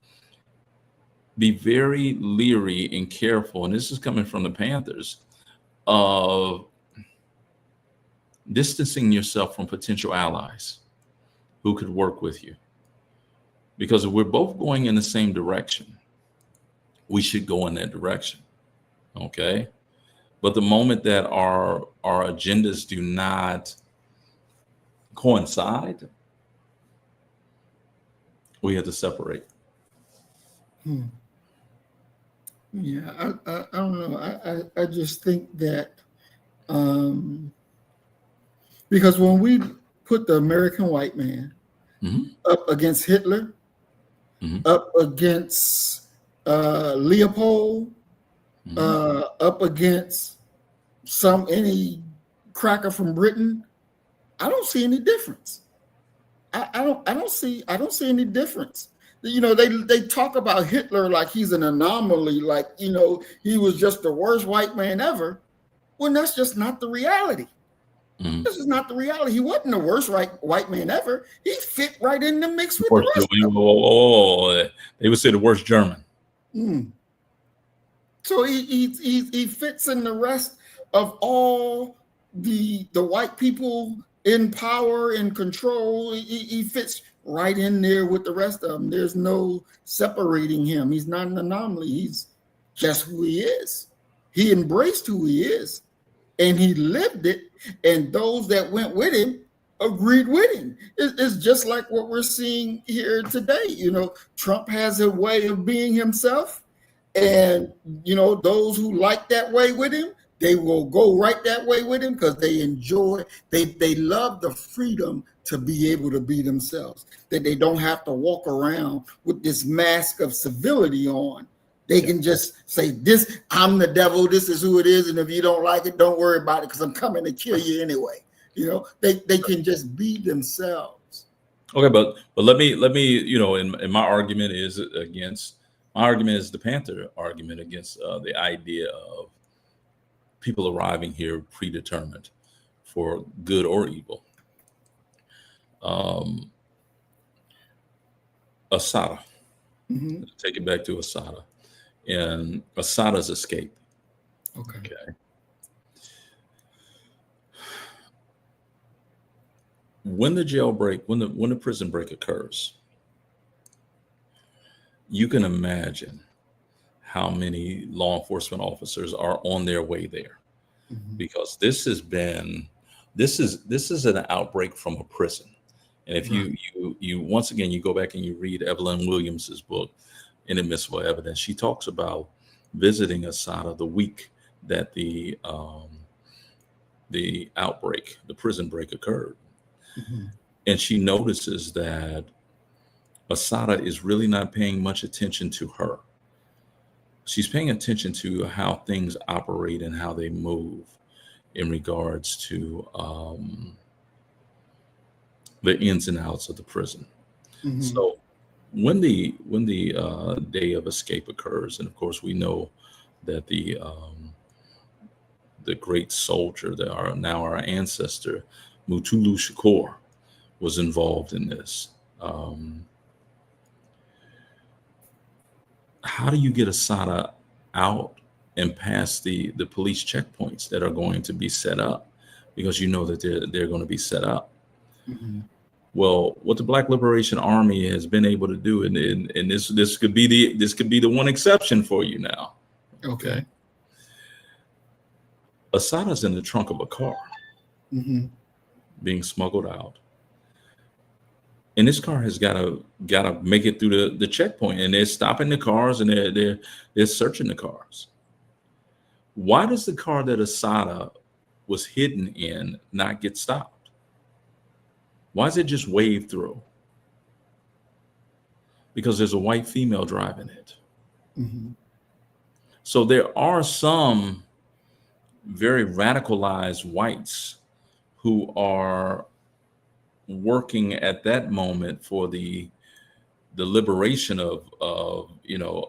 be very leery and careful, and this is coming from the Panthers, of distancing yourself from potential allies who could work with you. Because if we're both going in the same direction, we should go in that direction. Okay? But the moment that our agendas do not coincide, we have to separate. Yeah, I don't know. I just think that because when we put the American white man Mm-hmm. up against Hitler, Mm-hmm. up against Leopold, Mm-hmm. up against any cracker from Britain, I don't see any difference. I don't see any difference. You know, they talk about Hitler like he's an anomaly, like, you know, he was just the worst white man ever. Well, that's just not the reality. Mhm. This is not the reality. He wasn't the worst white man ever. He fit right in the mix with the Worst, rest of them. they would say the worst German. Mm. So he fits in the rest of all the white people in power and control. He fits right in there with the rest of them. There's no separating him. He's not an anomaly. He's just who he is. He embraced who he is, and he lived it. And those that went with him agreed with him. It's just like what we're seeing here today. You know, Trump has a way of being himself, and, you know, those who like that way with him, they will go right that way with him because they enjoy, they love the freedom to be able to be themselves, that they don't have to walk around with this mask of civility on. They can just say, this, I'm the devil, this is who it is, and if you don't like it, don't worry about it because I'm coming to kill you anyway. You know, they can just be themselves. Okay, but let me you know, in my argument is against my argument is the Panther argument against the idea of people arriving here predetermined for good or evil. Assata, Mm-hmm. take it back to Assata and Assata's escape. Okay. Okay. When the jailbreak, when the prison break occurs, you can imagine how many law enforcement officers are on their way there, Mm-hmm. because this is an outbreak from a prison. And if Right. you once again you go back and you read Evelyn Williams's book, Inadmissible Evidence, she talks about visiting Assata the week that the outbreak, the prison break occurred. Mm-hmm. And she notices that Assata is really not paying much attention to her. She's paying attention to how things operate and how they move in regards to the ins and outs of the prison. Mm-hmm. So when the day of escape occurs, and of course we know that the great soldier, that are now our ancestor, Mutulu Shakur, was involved in this. How do you get Assata out and past the police checkpoints that are going to be set up? Because you know that they're going to be set up. Mm-hmm. Well, what the Black Liberation Army has been able to do, and this could be the one exception for you now. Okay. Assata's in the trunk of a car Mm-hmm. being smuggled out, and this car has got to make it through the checkpoint, and they're stopping the cars and they're searching the cars. Why does the car that Assata was hidden in not get stopped? Why is it just waved through? Because there's a white female driving it. Mm-hmm. So there are some very radicalized whites who are working at that moment for the liberation of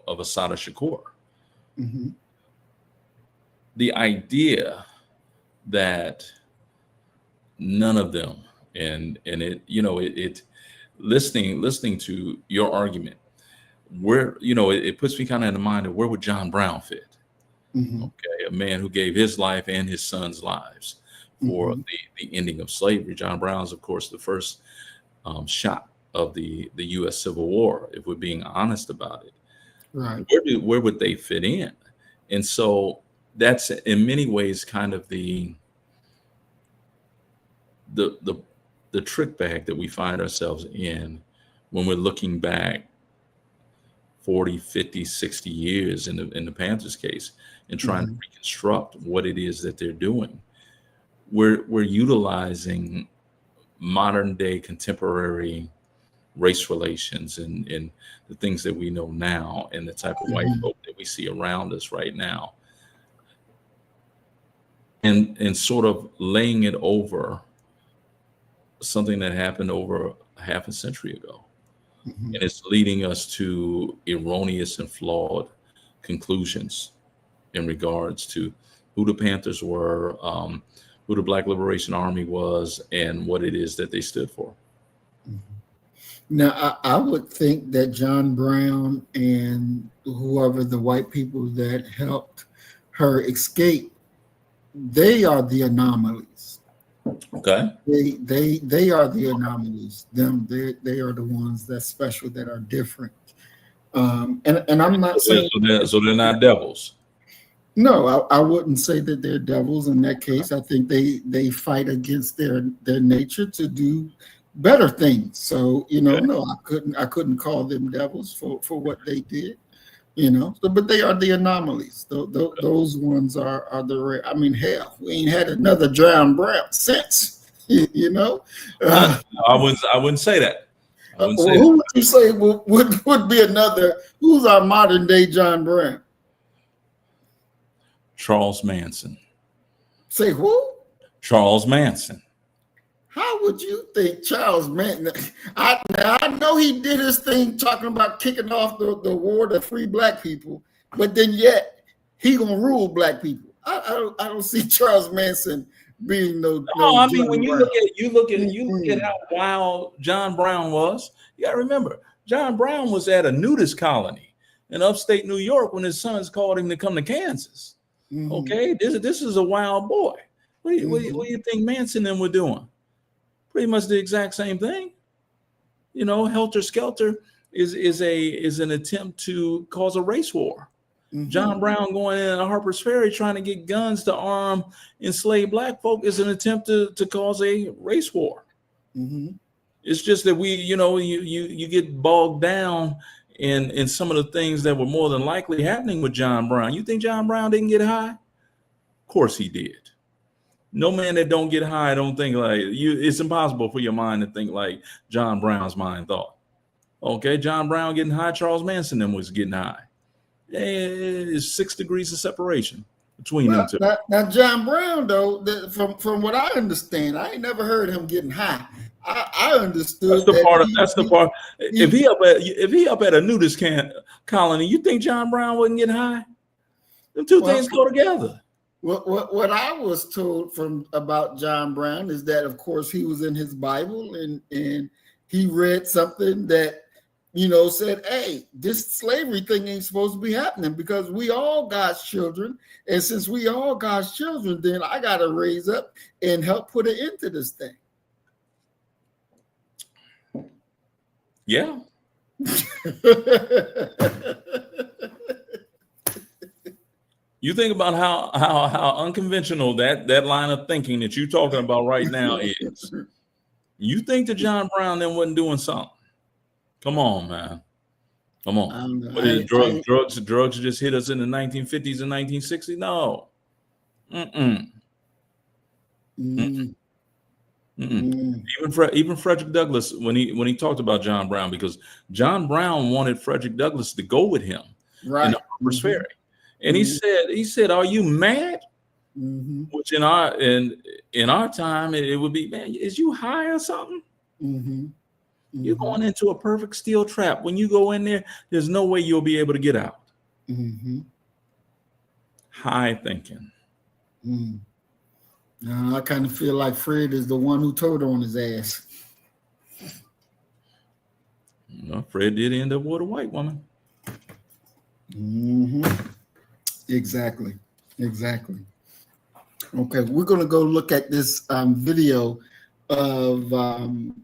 Assata Shakur. Mm-hmm. The idea that none of them, and it listening to your argument, where it puts me kind of in the mind of where would John Brown fit? Mm-hmm. Okay, a man who gave his life and his son's lives for Mm-hmm. the ending of slavery. John Brown's, of course, the first shot of the U.S. Civil War, if we're being honest about it. Right. Where would they fit in? And so that's in many ways kind of the trick bag that we find ourselves in when we're looking back 40, 50, 60 years in the Panthers case and trying to reconstruct what it is that they're doing. We're utilizing modern day contemporary race relations and the things that we know now and the type of white folk that we see around us right now, and sort of laying it over something that happened over a half a century ago. Mhm. And it's leading us to erroneous and flawed conclusions in regards to who the Panthers were, who the Black Liberation Army was, and what it is that they stood for. Mhm. Now, I would think that John Brown and whoever the white people that helped her escape, they are the anomalies. Okay. They are the anomalies. They are the ones that's special, that are different. And I'm not saying So they're not devils. no. I wouldn't say that they're devils in that case. I think they fight against their nature to do better things. So Okay. no, I couldn't call them devils for what they did. So, but they are the anomalies. Those ones are the rare. I mean, hell, we ain't had another John Brown since. I wouldn't say that. I wouldn't say Well, who would you say would be another? Who's our modern day John Brown? Charles Manson. Say who? Charles Manson. How would you think Charles Manson? I know he did his thing talking about kicking off the war to free black people, but then yet he gonna rule black people. I don't see Charles Manson being no. I mean, when Brown. you look at how wild John Brown was, you gotta remember, John Brown was at a nudist colony in upstate New York when his sons called him to come to Kansas. Mm-hmm. Okay, this is a wild boy. What do you think Manson and them were doing? Pretty much the exact same thing. Helter Skelter is an attempt to cause a race war. Mm-hmm. John Brown going in Harper's Ferry trying to get guns to arm enslaved black folk is an attempt to cause a race war. Mm-hmm. It's just that you get bogged down in some of the things that were more than likely happening with John Brown. You think John Brown didn't get high? Of course he did. No man that don't get high don't think like you. It's impossible for your mind to think like John Brown's mind thought. Okay, John Brown getting high, Charles Manson them was getting high. It's 6 degrees of separation between them two. Now John Brown, though, from what I understand, I ain't never heard him getting high. I understood that's the part. If he up at a nudist colony, you think John Brown wouldn't get high? Them two things go together. What I was told about John Brown is that, of course, he was in his Bible and he read something that said, hey, this slavery thing ain't supposed to be happening because we all God's children. And since we all God's children, then I got to raise up and help put an end to this thing. Yeah. You think about how unconventional that line of thinking that you're talking about right now is. You think that John Brown then wasn't doing something? Come on, man. Come on. Drugs just hit us in the 1950s and 1960s? No. Even Frederick Douglass, when he talked about John Brown, because John Brown wanted Frederick Douglass to go with him in the Harper's Ferry. And he said, "Are you mad?" Mm-hmm. Which in our time, it would be, man, is you high or something? Mm-hmm. Mm-hmm. You're going into a perfect steel trap. When you go in there, there's no way you'll be able to get out. Mm-hmm. High thinking. Mm. I kind of feel like Fred is the one who told on his ass. Fred did end up with a white woman. Mm-hmm. Exactly. Okay, we're going to go look at this video of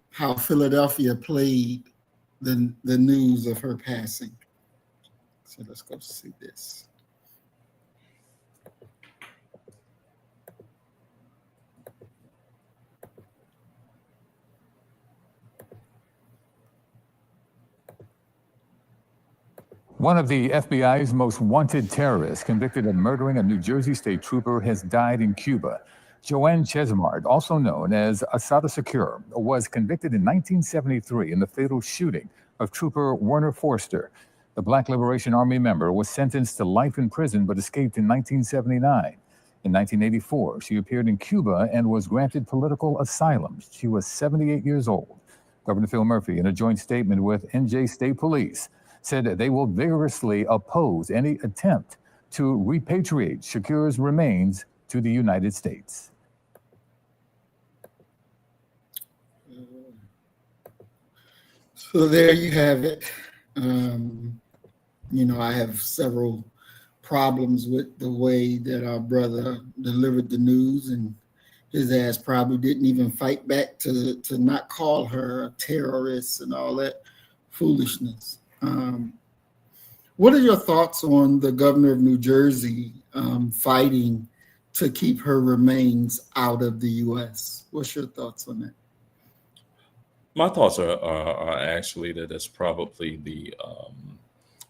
how Philadelphia played the news of her passing. So let's go see this. One of the FBI's most wanted terrorists, convicted of murdering a New Jersey state trooper, has died in Cuba. JoAnne Chesimard, also known as Assata Shakur, was convicted in 1973 in the fatal shooting of Trooper Werner Forster. The Black Liberation Army member was sentenced to life in prison but escaped in 1979. In 1984, she appeared in Cuba and was granted political asylum. She was 78 years old. Governor Phil Murphy, in a joint statement with NJ State Police, said that they will vigorously oppose any attempt to repatriate Shakur's remains to the United States. So there you have it. I have several problems with the way that our brother delivered the news, and his ass probably didn't even fight back to not call her a terrorist and all that foolishness. What are your thoughts on the governor of New Jersey fighting to keep her remains out of the U.S.? What's your thoughts on that? My thoughts are actually that it's probably the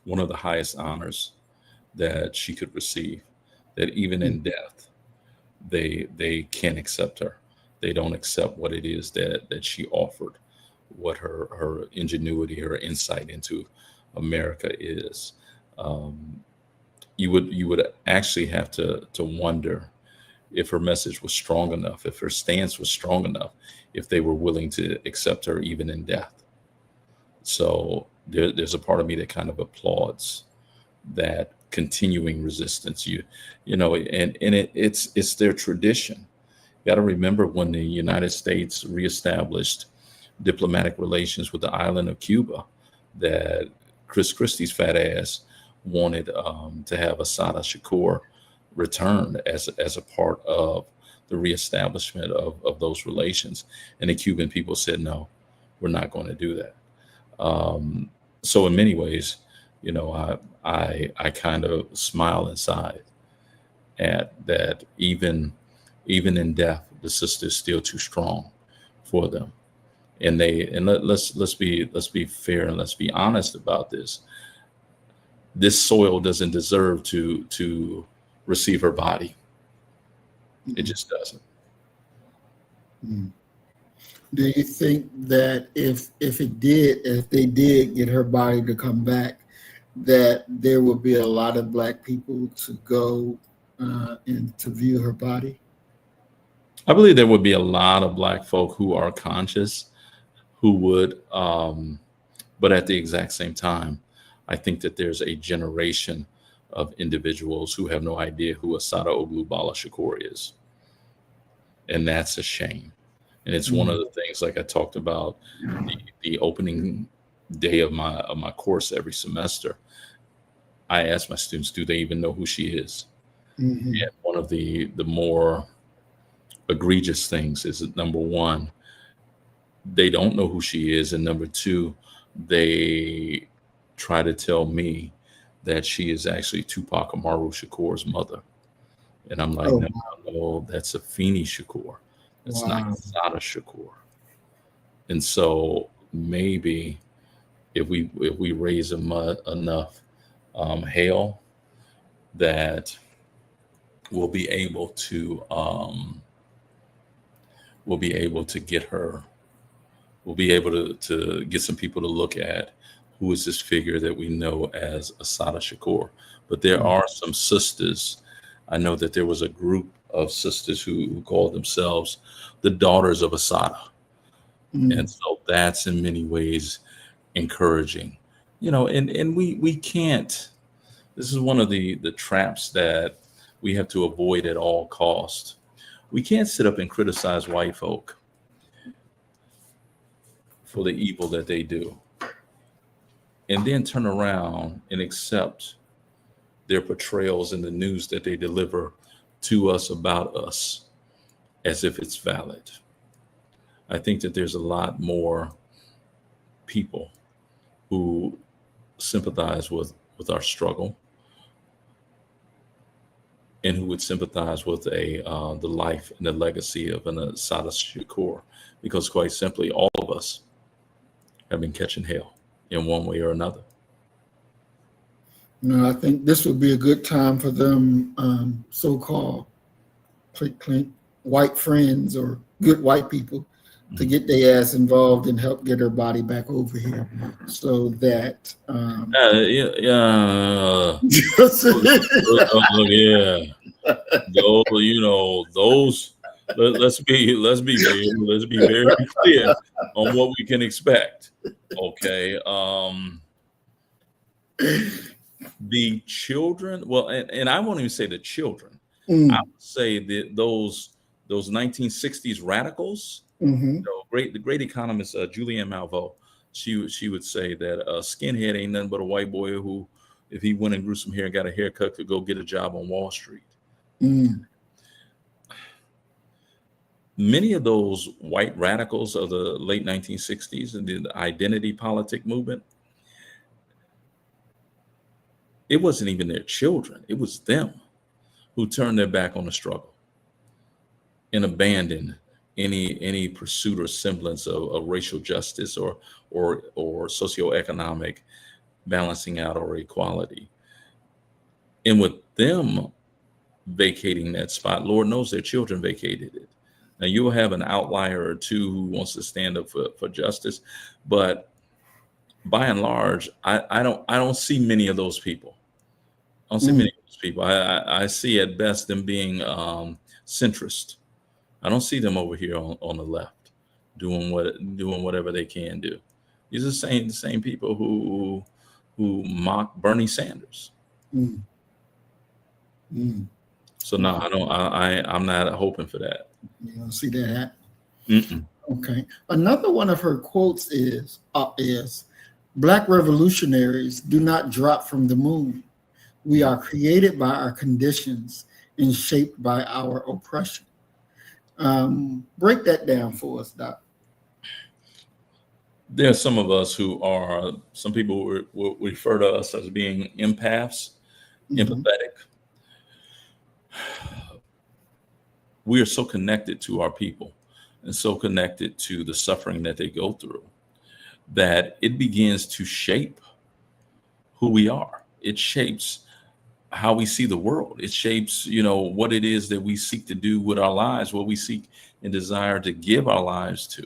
one of the highest honors that she could receive. That even in death, they can't accept her. They don't accept what it is that she offered, what her ingenuity, her insight into America is. You would actually have to wonder if her message was strong enough, if her stance was strong enough, if they were willing to accept her even in death. So there's a part of me that kind of applauds that continuing resistance. It's their tradition. You got to remember when the United States reestablished diplomatic relations with the island of Cuba, that Chris Christie's fat ass wanted to have Assata Shakur returned as a part of the reestablishment of those relations. And the Cuban people said, no, we're not going to do that. So in many ways, I kind of smile inside at that. Even in death, the sister is still too strong for them. And let's be fair and let's be honest about this. This soil doesn't deserve to receive her body. It just doesn't. Do you think that if they did get her body to come back, that there would be a lot of Black people to go and to view her body? I believe there would be a lot of Black folk who are conscious, who would, but at the exact same time, I think that there's a generation of individuals who have no idea who Assata Oglubala Shakur is. And that's a shame. And it's one of the things, like I talked about, the opening day of my course every semester. I ask my students, do they even know who she is? And one of the more egregious things is that, number one, they don't know who she is. And number two, they try to tell me that she is actually Tupac Amaru Shakur's mother. And I'm like, no, that's Afeni Shakur. That's not Assata Shakur. And so maybe if we raise enough hail, that we'll be able to get her. We'll be able to get some people to look at who is this figure that we know as Assata Shakur. But there are some sisters. I know that there was a group of sisters who called themselves the Daughters of Assata. And so that's in many ways encouraging. And we can't, this is one of the traps that we have to avoid at all costs. We can't sit up and criticize white folk for the evil that they do, and then turn around and accept their portrayals in the news that they deliver to us about us as if it's valid. I think that there's a lot more people who sympathize with our struggle and who would sympathize with the life and the legacy of an Assata Shakur, because quite simply, all of us have been catching hell in one way or another. I think this would be a good time for them so-called white friends or good white people to get their ass involved and help get her body back over here, so that let's be very clear on what we can expect. Okay. The children, well, and I won't even say the children. I would say that those 1960s radicals, Mm-hmm. the great economist Julianne Malveaux, she would say that a skinhead ain't nothing but a white boy who, if he went and grew some hair and got a haircut, could go get a job on Wall Street. Mm. Many of those white radicals of the late 1960s and the identity politic movement, it wasn't even their children. It was them who turned their back on the struggle and abandoned any pursuit or semblance of racial justice or socioeconomic balancing out or equality. And with them vacating that spot, Lord knows their children vacated it. Now you'll have an outlier or two who wants to stand up for justice, but by and large, I don't see many of those people. I don't see many of those people. I see at best them being centrist. I don't see them over here on the left doing whatever they can do. These are the same people who mock Bernie Sanders. Mm. Mm. So no, I'm not hoping for that. You don't see that Mm-mm. Okay. Another one of her quotes is Black revolutionaries do not drop from the moon. We are created by our conditions and shaped by our oppression. Break that down for us, Doc. There are some of us some people will refer to us as being empaths, empathetic. We are so connected to our people and so connected to the suffering that they go through that it begins to shape who we are. It shapes how we see the world. It shapes, what it is that we seek to do with our lives, what we seek and desire to give our lives to.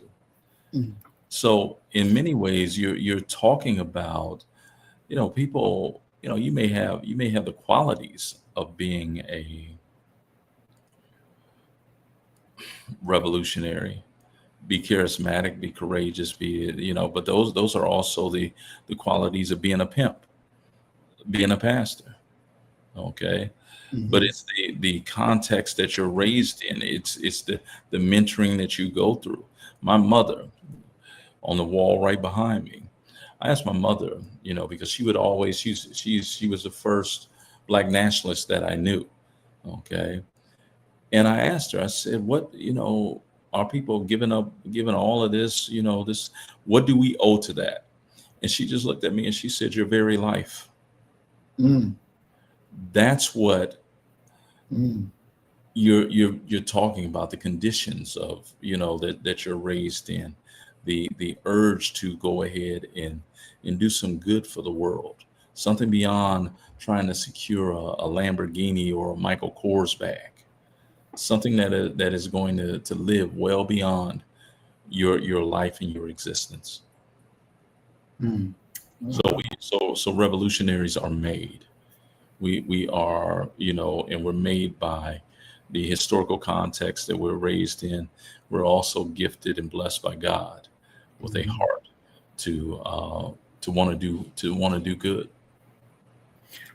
Mm. So in many ways, you're talking about, people, you may have the qualities of being a revolutionary, be charismatic, be courageous, but those are also the qualities of being a pimp, being a pastor. Okay. Mm-hmm. But it's the context that you're raised in. It's the mentoring that you go through. My mother, on the wall right behind me, I asked my mother, because she would always, she was the first Black nationalist that I knew. Okay. And I asked her, I said, what, are people giving all of this, what do we owe to that? And she just looked at me and she said, your very life. Mm. That's what you're talking about, the conditions of, that you're raised in, the urge to go ahead and do some good for the world, something beyond trying to secure a Lamborghini or a Michael Kors bag. Something that is going to live well beyond your life and your existence. Mm. So revolutionaries are made. We are, and we're made by the historical context that we're raised in. We're also gifted and blessed by God with a heart to want to do good.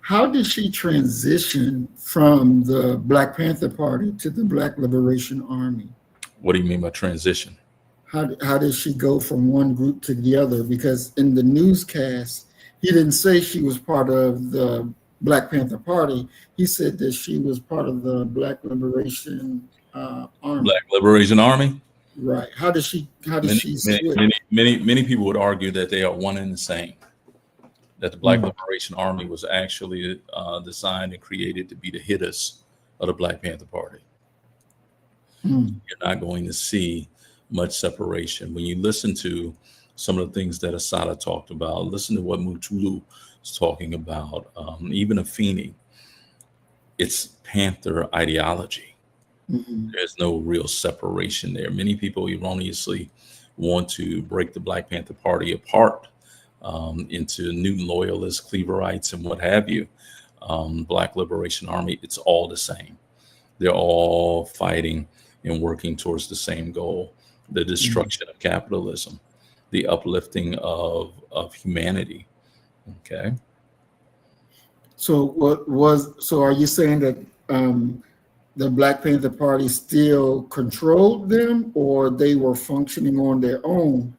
How did she transition from the Black Panther Party to the Black Liberation Army? What do you mean by transition? How did she go from one group to the other? Because in the newscast, he didn't say she was part of the Black Panther Party. He said that she was part of the Black Liberation Army. Black Liberation Army? Right. How did she switch? Many people would argue that they are one and the same. That the Black Liberation Army was actually designed and created to be the hitters of the Black Panther Party. You're not going to see much separation. When you listen to some of the things that Assata talked about, listen to what Mutulu is talking about, even Afeni, it's Panther ideology. There's no real separation there. Many people erroneously want to break the Black Panther Party apart into Newton loyalists, Cleaverites, and what have you. Black Liberation Army, it's all the same. They're all fighting in working towards the same goal: the destruction of capitalism, the uplifting of humanity. Okay. So are you saying that the Black Panther Party still controlled them, or they were functioning on their own,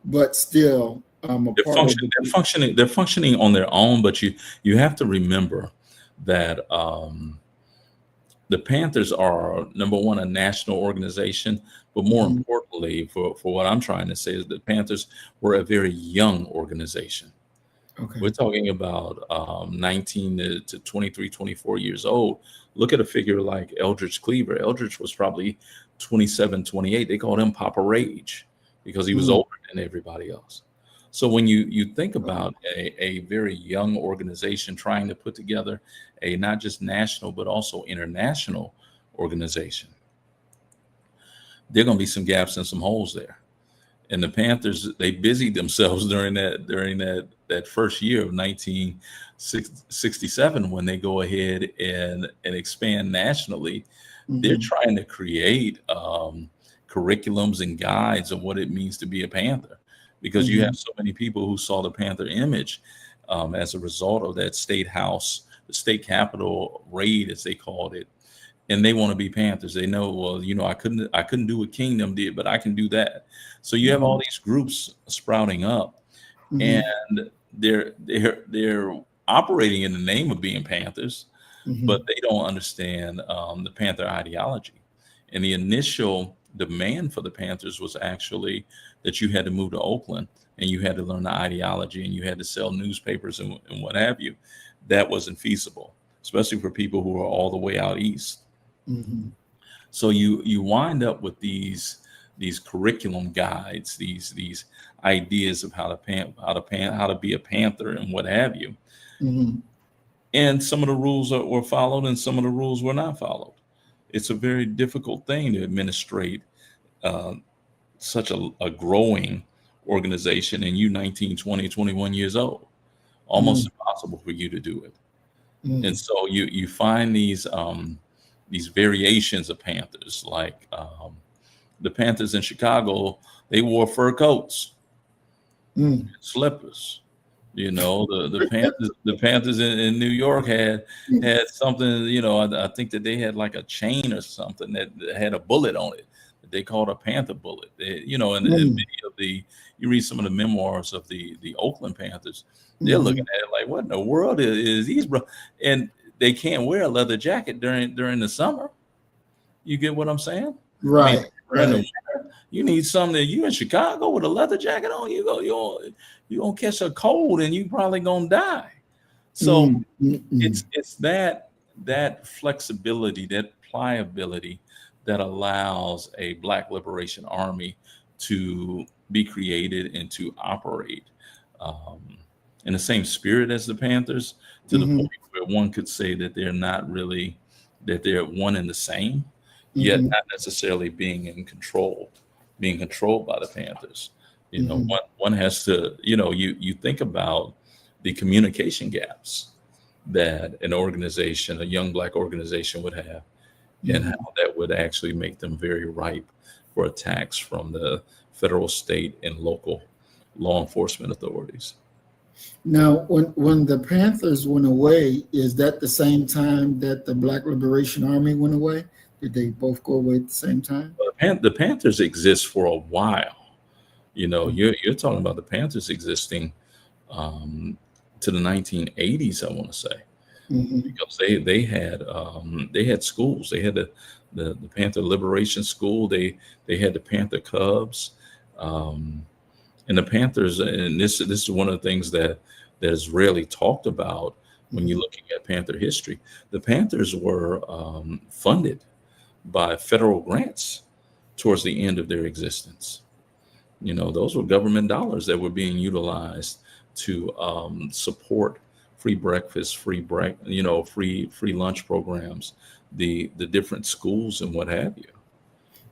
but still a part of the They're functioning on their own, but you have to remember that the Panthers are, number one, a national organization, but more importantly, for what I'm trying to say is the Panthers were a very young organization. Okay. We're talking about 19 to 23, 24 years old. Look at a figure like Eldridge Cleaver. Eldridge was probably 27, 28. They called him Papa Rage because he was older than everybody else. So when you think about a very young organization trying to put together a not just national, but also international organization, there are going to be some gaps and some holes there. And the Panthers, they busied themselves during that first year of 1967 when they go ahead and expand nationally. They're trying to create curriculums and guides of what it means to be a Panther, because you have so many people who saw the Panther image as a result of that state house, the state capitol raid, as they called it. And they want to be Panthers. They know, well, I couldn't do what Kingdom did, but I can do that. So you have all these groups sprouting up, and they're operating in the name of being Panthers, but they don't understand the Panther ideology. And the initial demand for the Panthers was actually that you had to move to Oakland and you had to learn the ideology and you had to sell newspapers and what have you. That wasn't feasible, especially for people who are all the way out east. So you wind up with these curriculum guides, these ideas of how to be a Panther and what have you. And some of the rules were followed and some of the rules were not followed. It's a very difficult thing to administrate such a growing organization, and you 19, 20, 21 years old. Almost impossible for you to do it. And so you find these variations of Panthers, like the Panthers in Chicago, they wore fur coats, slippers. The Panthers in New York had something. I think that they had like a chain or something that had a bullet on it that they called a Panther bullet. And many of you read some of the memoirs of the Oakland Panthers, they're looking at it like, what in the world is these bro? And they can't wear a leather jacket during the summer. You get what I'm saying? Right. You need something that you in Chicago with a leather jacket on, you're gonna catch a cold and you probably gonna die. So it's that flexibility, that pliability that allows a Black Liberation Army to be created and to operate in the same spirit as the Panthers, to the point where one could say that they're not really, that they're one and the same, yet not necessarily being controlled by the Panthers. One has to, you think about the communication gaps that an organization, a young Black organization would have, and how that would actually make them very ripe for attacks from the federal, state, and local law enforcement authorities. Now, when the Panthers went away, is that the same time that the Black Liberation Army went away? Did they both go away at the same time? The Panthers exist for a while. You're talking about the Panthers existing to the 1980s, I want to say, because they had schools. They had the Panther Liberation School. They had the Panther Cubs, and the Panthers. And this is one of the things that is rarely talked about when you're looking at Panther history. The Panthers were funded by federal grants towards the end of their existence. Those were government dollars that were being utilized to support free breakfast, free lunch programs, the different schools and what have you.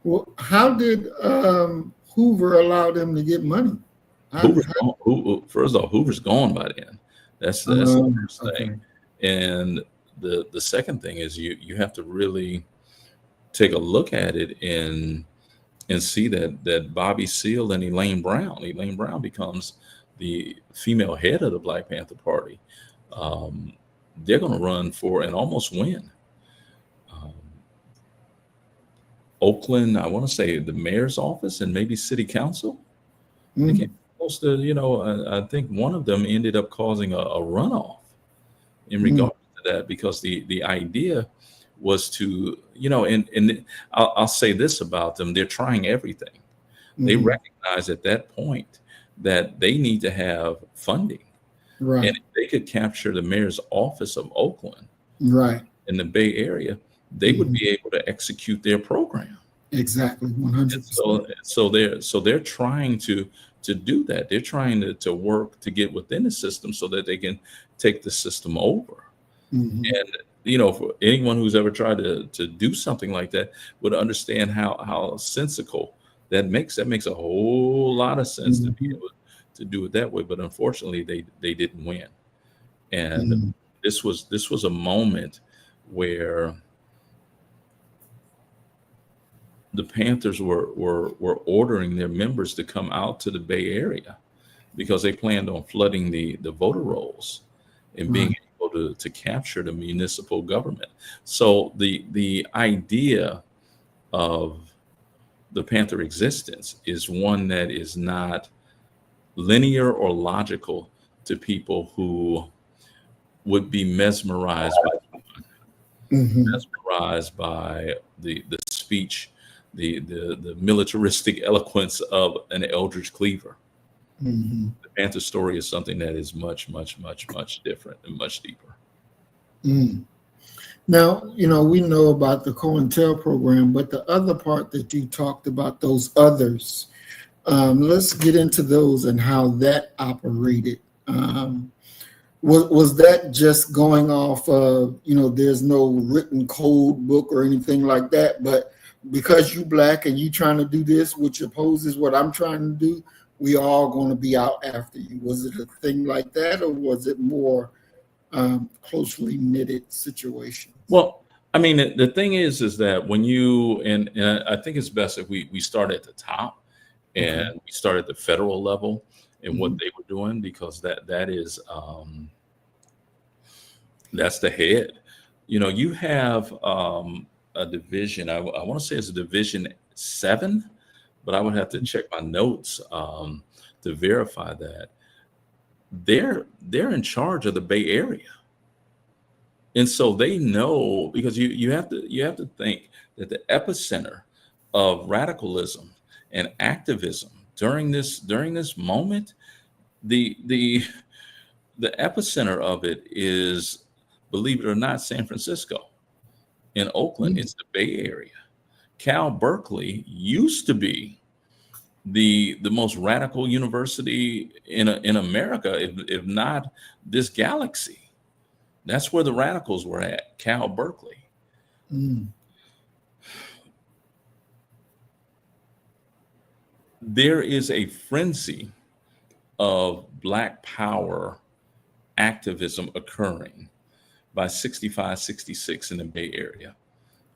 Well, how did Hoover allow them to get money? First off, Hoover's gone by then. That's the first thing. And the second thing is you have to really take a look at it and see that Bobby Seale and Elaine Brown becomes the female head of the Black Panther Party. They're going to run for and almost win. Oakland, I want to say the mayor's office and maybe city council. They Mm. came close to, I think one of them ended up causing a runoff in regard to that, because the idea was to, and I'll say this about them: they're trying everything. They recognize at that point that they need to have funding, Right. and if they could capture the mayor's office of Oakland Right. in the Bay Area, they would be able to execute their program. Exactly. 100%. So they're trying to do that. They're trying to work to get within the system so that they can take the system over. And for anyone who's ever tried to do something like that would understand how sensical that makes. That makes a whole lot of sense to be able to do it that way. But unfortunately, they didn't win. And this was a moment where the Panthers were ordering their members to come out to the Bay Area because they planned on flooding the voter rolls and being able to capture the municipal government. So the idea of the Panther existence is one that is not linear or logical to people who would be mesmerized by the speech, the militaristic eloquence of an Eldridge Cleaver. The Panther story is something that is much, much, much, much different and much deeper. Now, we know about the COINTEL program, but the other part that you talked about, those others, let's get into those and how that operated. Was that just going off of, there's no written code book or anything like that, but because you Black and you trying to do this, which opposes what I'm trying to do, we all going to be out after you? Was it a thing like that, or was it more closely knitted situation? Well, I mean, the thing is that when you, and I think it's best if we start at the top and we start at the federal level and what they were doing, because that is, that's the head. You have a division, I want to say it's a Division 7, but I would have to check my notes to verify that. They're in charge of the Bay Area. And so they know, because you have to think that the epicenter of radicalism and activism during this moment, the epicenter of it is, believe it or not, San Francisco. In Oakland, it's the Bay Area. Cal Berkeley used to be the most radical university in America, if not this galaxy. That's where the radicals were at, Cal Berkeley. There is a frenzy of Black power activism occurring by 65, 66 in the Bay Area.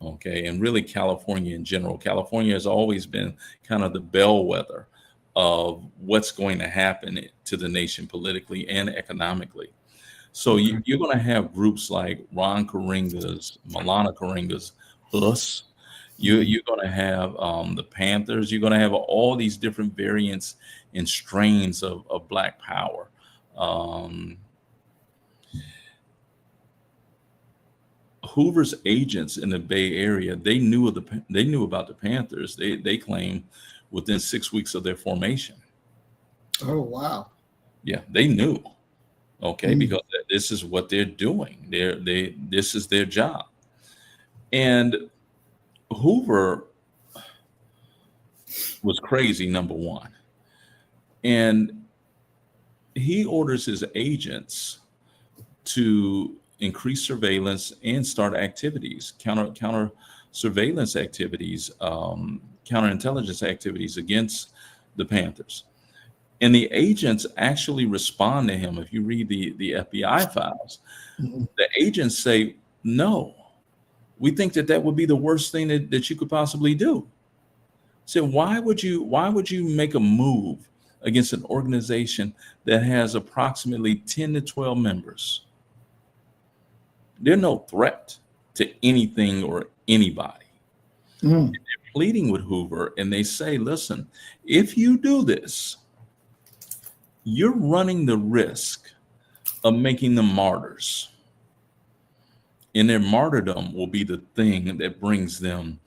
Okay, and really California in general. California has always been kind of the bellwether of what's going to happen to the nation politically and economically. So you're going to have groups like Ron Karenga's, Malana Karenga's, us. You're going to have the Panthers. You're going to have all these different variants and strains of Black power. Hoover's agents in the Bay Area, they knew about the Panthers. They claim within 6 weeks of their formation. Oh, wow. Yeah, they knew. Okay, because this is what they're doing. This is their job. And Hoover was crazy, number one. And he orders his agents to increase surveillance and start activities, counter surveillance activities, counterintelligence activities against the Panthers. And the agents actually respond to him. If you read the FBI files, the agents say, no, We think that that would be the worst thing that you could possibly do. So why would you make a move against an organization that has approximately 10 to 12 members? They're no threat to anything or anybody. Mm. They're pleading with Hoover, and they say, listen, if you do this, you're running the risk of making them martyrs. And their martyrdom will be the thing that brings them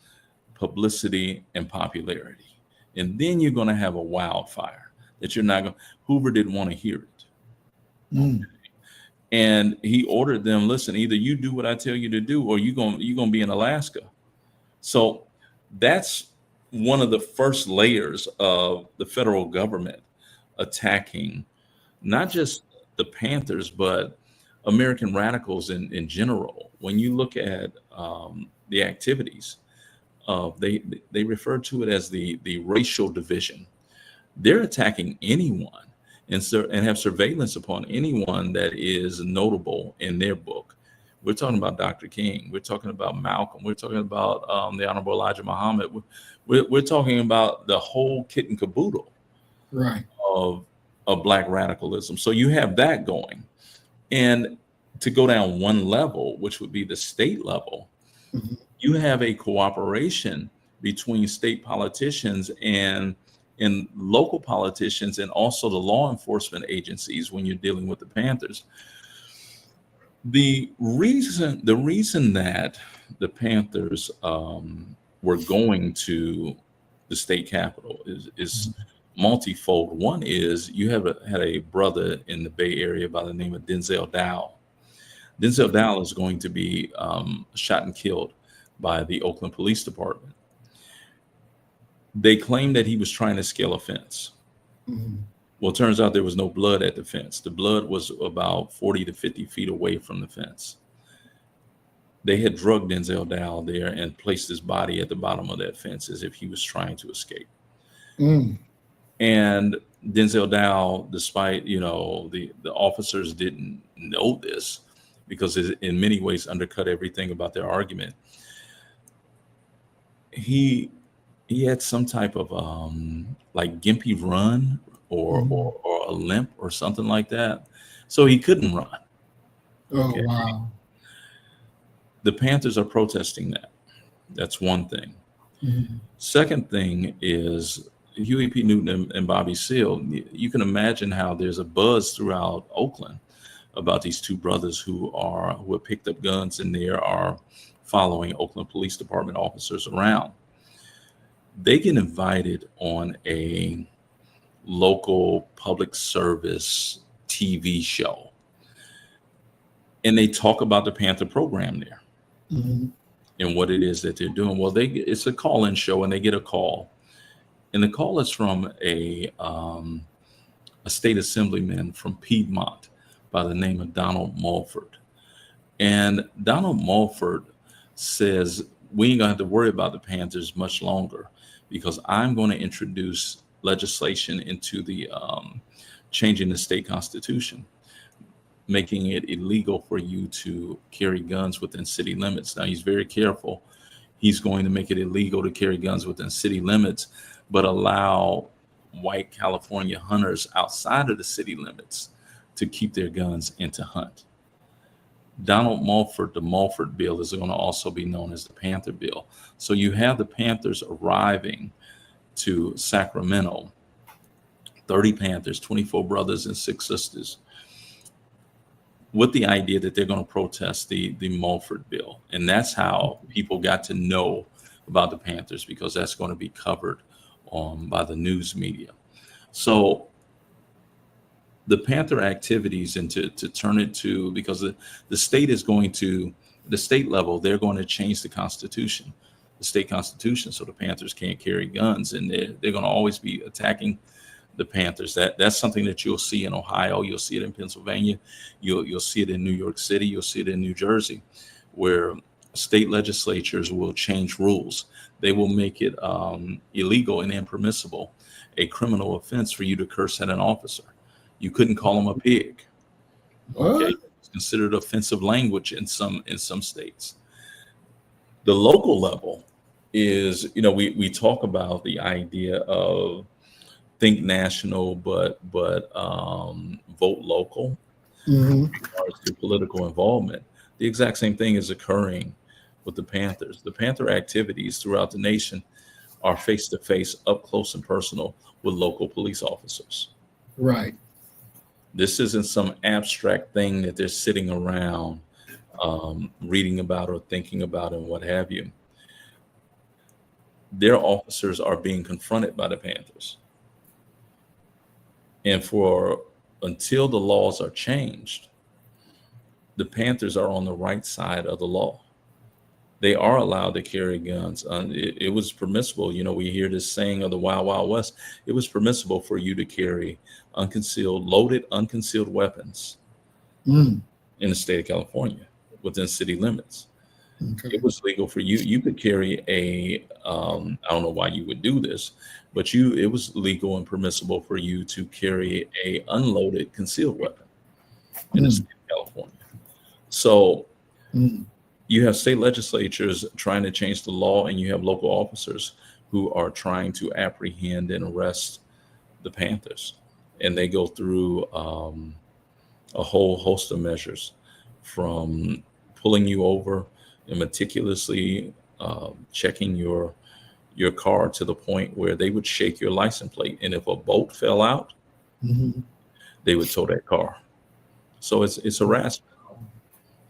publicity and popularity. And then you're going to have a wildfire that you're not going. Hoover didn't want to hear it. Mm. And he ordered them, listen, either you do what I tell you to do, or you're going to be in Alaska. So that's one of the first layers of the federal government attacking not just the Panthers, but American radicals in general. When you look at the activities, they refer to it as the racial division. They're attacking anyone and have surveillance upon anyone that is notable in their book. We're talking about Dr. King. We're talking about Malcolm. We're talking about the Honorable Elijah Muhammad. We're talking about the whole kit and caboodle Right. of Black radicalism. So you have that going. And to go down one level, which would be the state level, Mhm. you have a cooperation between state politicians and local politicians, and also the law enforcement agencies when you're dealing with the Panthers. The reason that the Panthers were going to the state capitol is multifold. One is you had a brother in the Bay Area by the name of Denzel Dow. Denzel Dow is going to be shot and killed by the Oakland Police Department. They claimed that he was trying to scale a fence. Mhm. Well, it turns out there was no blood at the fence. The blood was about 40 to 50 feet away from the fence. They had drugged Denzel Dow there and placed his body at the bottom of that fence as if he was trying to escape. Mm. And Denzel Dow, despite, the officers didn't know this because it in many ways undercut everything about their argument. He had some type of like gimpy run or a limp or something like that. So he couldn't run. Oh, Okay. wow. The Panthers are protesting that. That's one thing. Mhm. Second thing is Huey P. Newton and Bobby Seale. You can imagine how there's a buzz throughout Oakland about these two brothers who have picked up guns and they are following Oakland Police Department officers around. They get invited on a local public service TV show, and they talk about the Panther program there Mhm. and what it is that they're doing. Well, it's a call-in show, and they get a call, and the call is from a state assemblyman from Piedmont by the name of Donald Mulford. And Donald Mulford says, we ain't gonna have to worry about the Panthers much longer because I'm going to introduce legislation into the changing the state constitution, making it illegal for you to carry guns within city limits. Now, he's very careful. He's going to make it illegal to carry guns within city limits, but allow white California hunters outside of the city limits to keep their guns and to hunt. Donald Mulford, the Mulford bill, is going to also be known as the Panther bill. So you have the Panthers arriving to Sacramento, 30 Panthers, 24 brothers and 6 sisters, with the idea that they're going to protest the Mulford bill. And that's how people got to know about the Panthers, because that's going to be covered by the news media. So the Panther activities, and to turn it to, because the state is going to, the state level, they're going to change the Constitution, the state Constitution, so the Panthers can't carry guns, and they're going to always be attacking the Panthers. That's something that you'll see in Ohio, you'll see it in Pennsylvania, you'll see it in New York City, you'll see it in New Jersey, where state legislatures will change rules. They will make it illegal and impermissible, a criminal offense for you to curse at an officer. You couldn't call him a pig. Okay, What? it's considered offensive language in some states. The local level is, we talk about the idea of think national, but vote local Hmm. in regards to political involvement. The exact same thing is occurring with the Panthers. The Panther activities throughout the nation are face to face, up close and personal with local police officers. Right. This isn't some abstract thing that they're sitting around reading about or thinking about and what have you. Their officers are being confronted by the Panthers. And for until the laws are changed, the Panthers are on the right side of the law. They are allowed to carry guns. It was permissible. We hear this saying of the Wild Wild West. It was permissible for you to carry loaded, unconcealed weapons Mm. in the state of California within city limits. Okay. It was legal for you. You could carry I don't know why you would do this, but it was legal and permissible for you to carry a unloaded concealed weapon in the Mm. state of California. So Mm. you have state legislatures trying to change the law, and you have local officers who are trying to apprehend and arrest the Panthers. And they go through a whole host of measures, from pulling you over and meticulously checking your car to the point where they would shake your license plate. And if a bolt fell out, Hmm. they would tow that car. So it's harassment.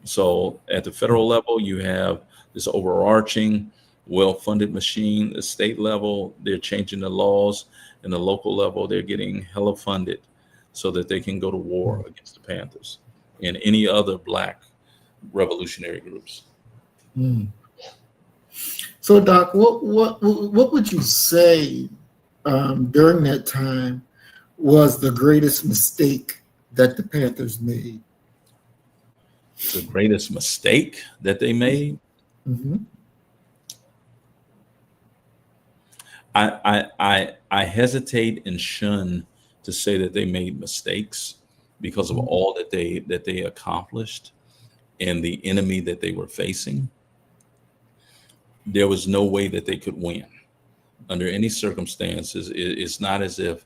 So at the federal level, you have this overarching, well-funded machine. The state level, they're changing the laws. And the local level, they're getting hella funded so that they can go to war against the Panthers and any other Black revolutionary groups. Mm. So, Doc, what would you say during that time was the greatest mistake that the Panthers made? The greatest mistake that they made, Mm-hmm. I hesitate and shun to say that they made mistakes because of all that they accomplished and the enemy that they were facing. There was no way that they could win under any circumstances. It's not as if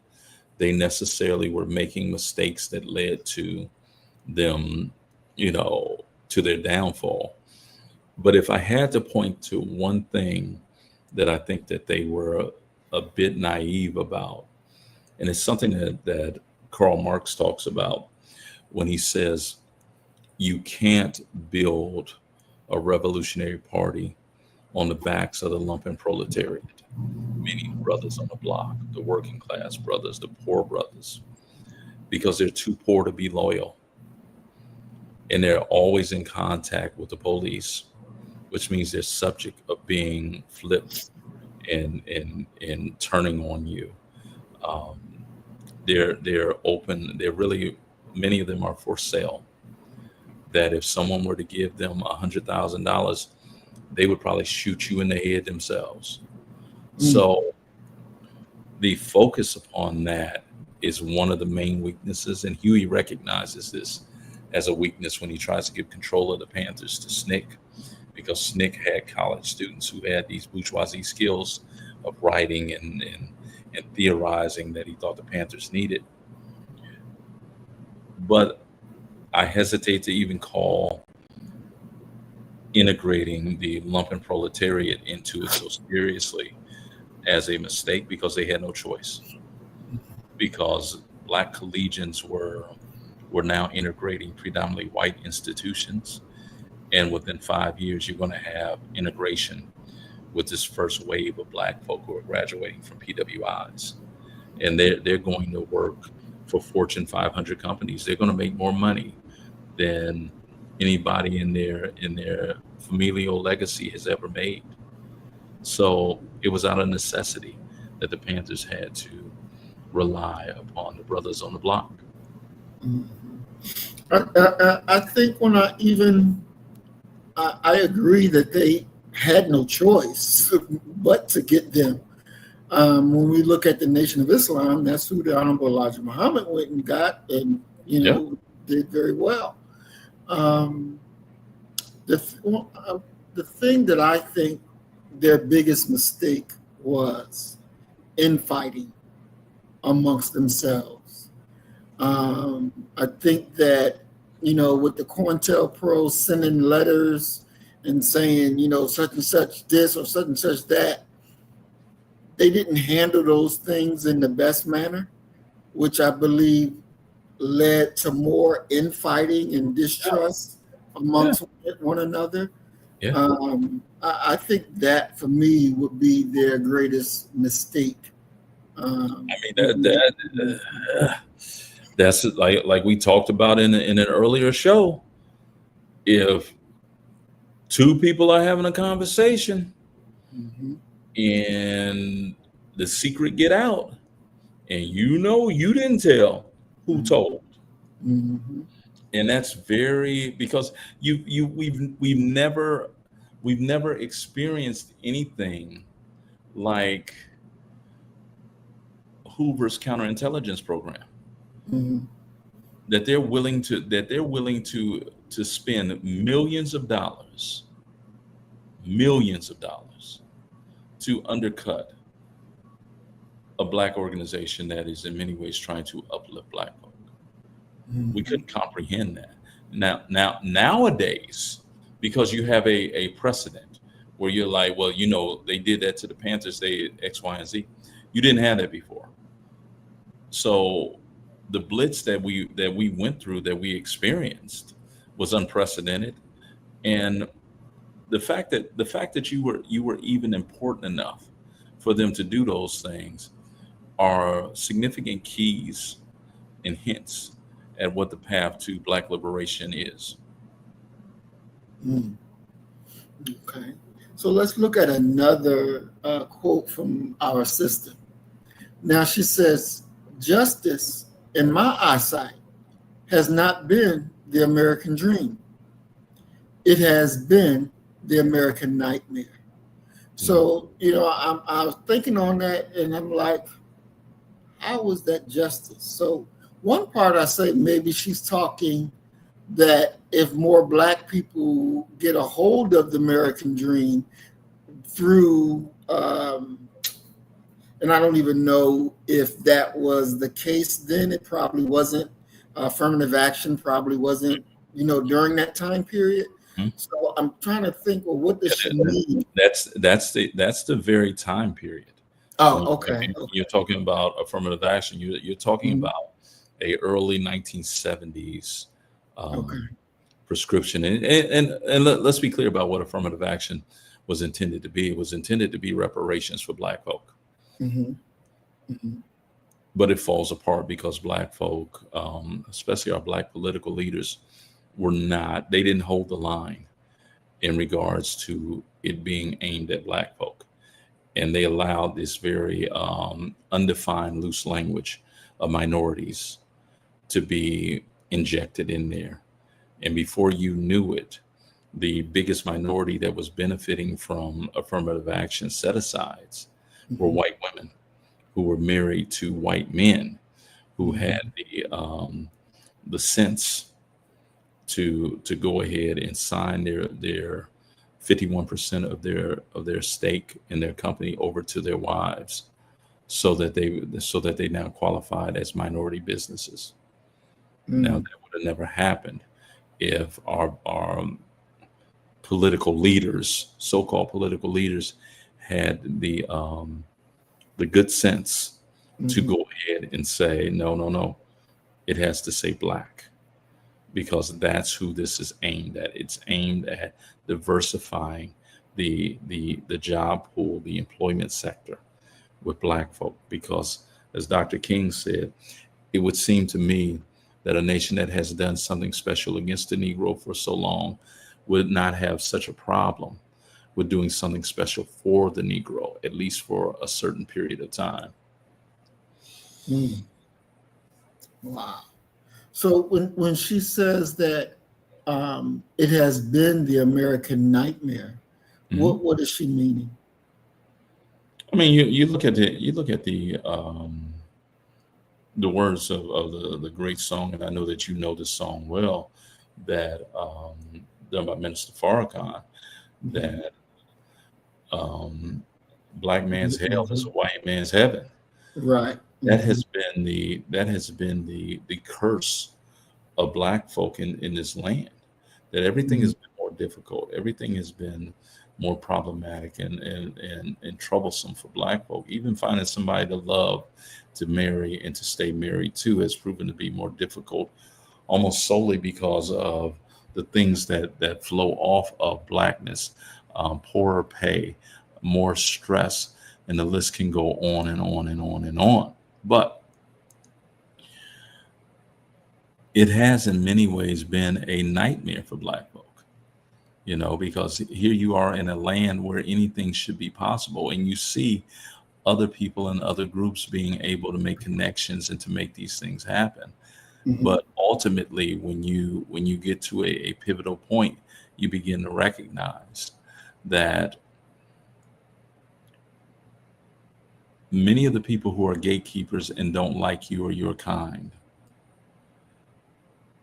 they necessarily were making mistakes that led to them, to their downfall. But if I had to point to one thing that I think that they were a bit naive about, and it's something that Karl Marx talks about when he says, you can't build a revolutionary party on the backs of the lumpen proletariat, meaning brothers on the block, the working class brothers, the poor brothers, because they're too poor to be loyal. And they're always in contact with the police, which means they're subject of being flipped and turning on you. They're open. They're really, many of them are for sale. That if someone were to give them $100,000, they would probably shoot you in the head themselves. So the focus upon that is one of the main weaknesses, and Huey recognizes this as a weakness when he tries to give control of the Panthers to SNCC, because SNCC had college students who had these bourgeoisie skills of writing and theorizing that he thought the Panthers needed. But I hesitate to even call integrating the lumpen proletariat into it so seriously as a mistake, because they had no choice. Because Black collegians were now integrating predominantly white institutions, and within 5 years, you're going to have integration with this first wave of Black folk who are graduating from PWIs, and they're going to work for Fortune 500 companies. They're going to make more money than anybody in their familial legacy has ever made. So it was out of necessity that the Panthers had to rely upon the brothers on the block. I think when I agree that they had no choice but to get them. When we look at the Nation of Islam, that's who the Honorable Elijah Muhammad went and got, and did very well. The the thing that I think their biggest mistake was infighting amongst themselves. I think that, with the COINTELPRO sending letters and saying, such and such this or such and such that, they didn't handle those things in the best manner, which I believe led to more infighting and distrust amongst one another. Yeah. I think that for me would be their greatest mistake. That's like we talked about in an earlier show. If two people are having a conversation and the secret get out, and you didn't tell who told. And that's because we've never experienced anything like Hoover's counterintelligence program. That they're willing to spend millions of dollars to undercut a Black organization that is in many ways trying to uplift Black folk. We couldn't comprehend that. Nowadays, because you have a precedent where you're like, well, they did that to the Panthers, they X, Y, and Z. You didn't have that before. So the blitz that we went through, that we experienced, was unprecedented. And the fact that you were even important enough for them to do those things are significant keys and hints at what the path to Black liberation is. Okay. So let's look at another quote from our sister. Now she says, "Justice, in my eyesight, has not been the American dream. It has been the American nightmare." So, I was thinking on that, and I'm like, how was that justice? So one part I say maybe she's talking that if more Black people get a hold of the American dream through, and I don't even know if that was the case then. It probably wasn't. Affirmative action probably wasn't, during that time period. So I'm trying to think, well, what does she mean? That's the very time period. Oh, okay. You're talking about affirmative action. You're talking about a early 1970s prescription. And let's be clear about what affirmative action was intended to be. It was intended to be reparations for Black folk. But it falls apart because Black folk, especially our Black political leaders, they didn't hold the line in regards to it being aimed at Black folk. And they allowed this very undefined, loose language of minorities to be injected in there. And before you knew it, the biggest minority that was benefiting from affirmative action set-asides were white women who were married to white men who had the sense to go ahead and sign their 51% of their stake in their company over to their wives, so that they now qualified as minority businesses. Now that would have never happened if our political leaders, so-called political leaders, had the good sense to go ahead and say, no, it has to say Black, because that's who this is aimed at. It's aimed at diversifying the job pool, the employment sector with Black folk. Because, as Dr. King said, it would seem to me that a nation that has done something special against the Negro for so long would not have such a problem with doing something special for the Negro, at least for a certain period of time. Wow. So when she says that it has been the American nightmare, what is she meaning? I mean, you look at the words of the great song, and I know that you know this song well, that done by Minister Farrakhan, that black man's hell is a white man's heaven. Right. That has been the curse of black folk in this land. That everything has been more difficult. Everything has been more problematic and troublesome for black folk. Even finding somebody to love, to marry, and to stay married to has proven to be more difficult, almost solely because of the things that flow off of blackness, poorer pay, more stress, and the list can go on and on and on and on. But it has in many ways been a nightmare for black folk, because here you are in a land where anything should be possible, and you see other people and other groups being able to make connections and to make these things happen. But ultimately, when you get to a pivotal point, you begin to recognize that many of the people who are gatekeepers and don't like you or your kind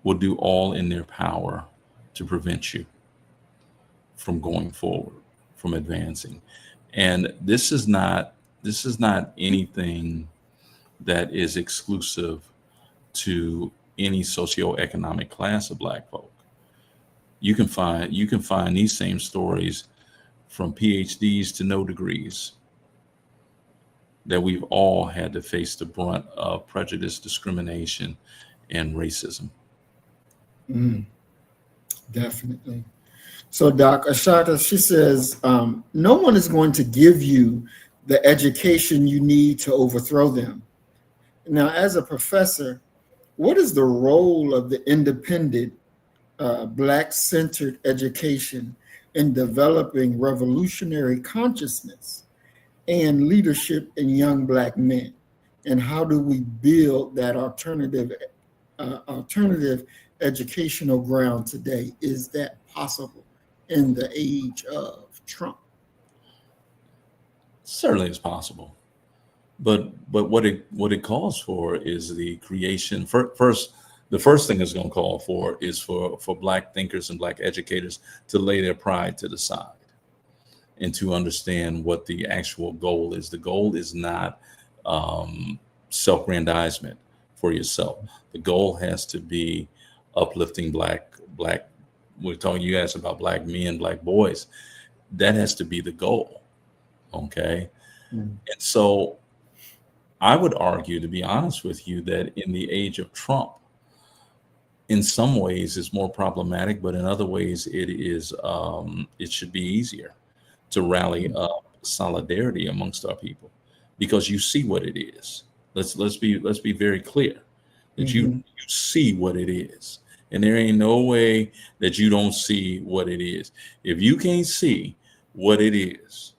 will do all in their power to prevent you from going forward, from advancing. And this is not anything that is exclusive to any socioeconomic class of black folk. You can find these same stories from PhDs to no degrees, that we've all had to face the brunt of prejudice, discrimination, and racism. Definitely. So, Doc Assata, she says, no one is going to give you the education you need to overthrow them. Now, as a professor, what is the role of the independent, Black-centered education in developing revolutionary consciousness and leadership in young Black men? And how do we build that alternative educational ground today? Is that possible in the age of Trump? Certainly it's possible. But what it calls for is the creation. The first thing it's going to call for is for Black thinkers and Black educators to lay their pride to the side and to understand what the actual goal is. The goal is not self-grandizement for yourself. The goal has to be uplifting black. We're talking, you asked about Black men, Black boys. That has to be the goal. Okay. And so I would argue, to be honest with you, that in the age of Trump, in some ways it's more problematic, but in other ways it should be easier to rally up solidarity amongst our people, because you see what it is. Let's be very clear that you see what it is, and there ain't no way that you don't see what it is. If you can't see what it is,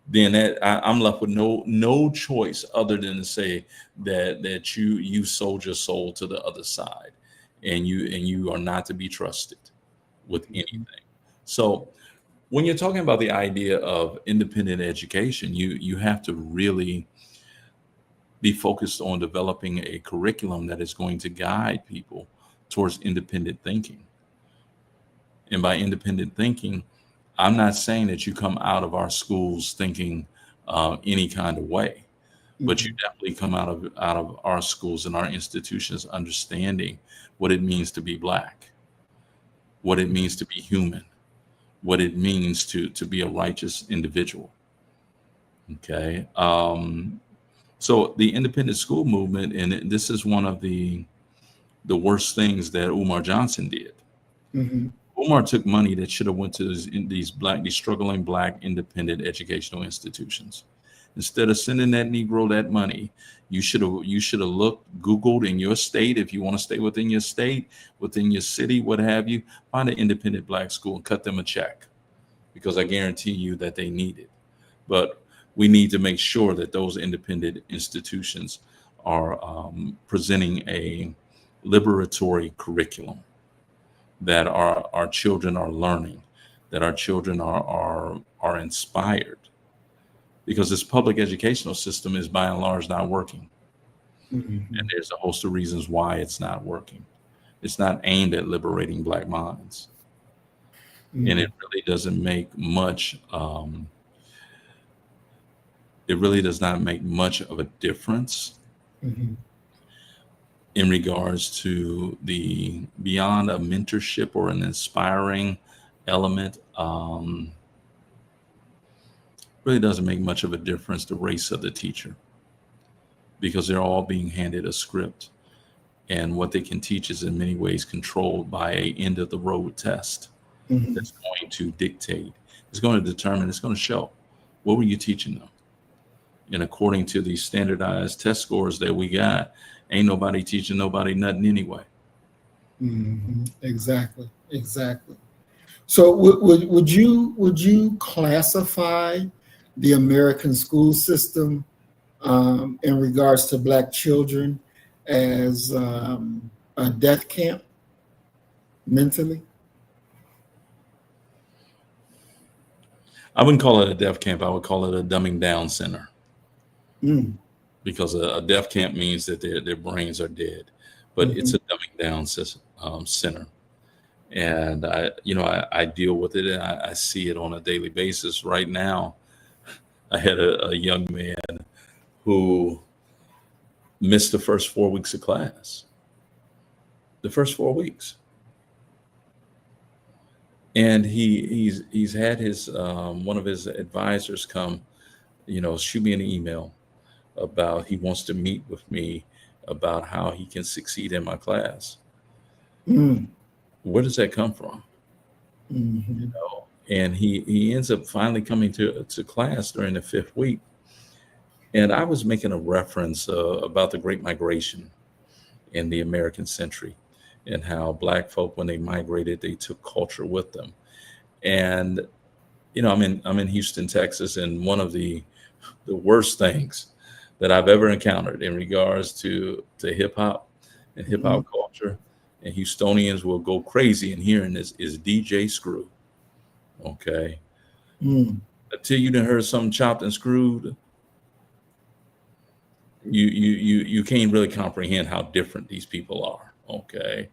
then I'm left with no choice other than to say that you sold your soul to the other side, and you are not to be trusted with anything. So when you're talking about the idea of independent education, you have to really be focused on developing a curriculum that is going to guide people towards independent thinking. And by independent thinking, I'm not saying that you come out of our schools thinking any kind of way, but you definitely come out of our schools and our institutions understanding what it means to be Black, what it means to be human, what it means to be a righteous individual. Okay. So the independent school movement, and this is one of the worst things that Umar Johnson did. Umar took money that should have went to these struggling Black independent educational institutions. Instead of sending that Negro that money, you should have Googled in your state, if you want to stay within your state, within your city, what have you, find an independent Black school and cut them a check, because I guarantee you that they need it. But we need to make sure that those independent institutions are presenting a liberatory curriculum, that our children are learning, that our children are inspired, because this public educational system is by and large not working. And there's a host of reasons why it's not working. It's not aimed at liberating Black minds. and it really doesn't make much. It really does not make much of a difference Mhm. in regards to the beyond a mentorship or an inspiring element. Really doesn't make much of a difference the race of the teacher, because they're all being handed a script, and what they can teach is in many ways controlled by a end of the road test Mhm. that's going to dictate, it's going to determine, it's going to show what were you teaching them. And according to these standardized test scores that we got, ain't nobody teaching nobody nothing anyway. Exactly. Exactly. So would you classify the American school system in regards to Black children as a death camp mentally? I wouldn't call it a deaf camp. I would call it a dumbing down center, Mm. because a deaf camp means that their brains are dead, but it's a dumbing down center. And I deal with it, and I see it on a daily basis. Right now, I had a young man who missed the first 4 weeks of class, the first 4 weeks. And he's had his one of his advisors come, shoot me an email about he wants to meet with me about how he can succeed in my class. Mm. Where does that come from? Mhm. And he ends up finally coming to class during the 5th week. And I was making a reference about the Great Migration in the American century, and how Black folk, when they migrated, they took culture with them. And I'm in Houston, Texas, and one of the worst things that I've ever encountered in regards to hip hop and hip hop culture, and Houstonians will go crazy in hearing this, is DJ Screw. Okay, Mm. until you done heard something chopped and screwed, you can't really comprehend how different these people are. Okay,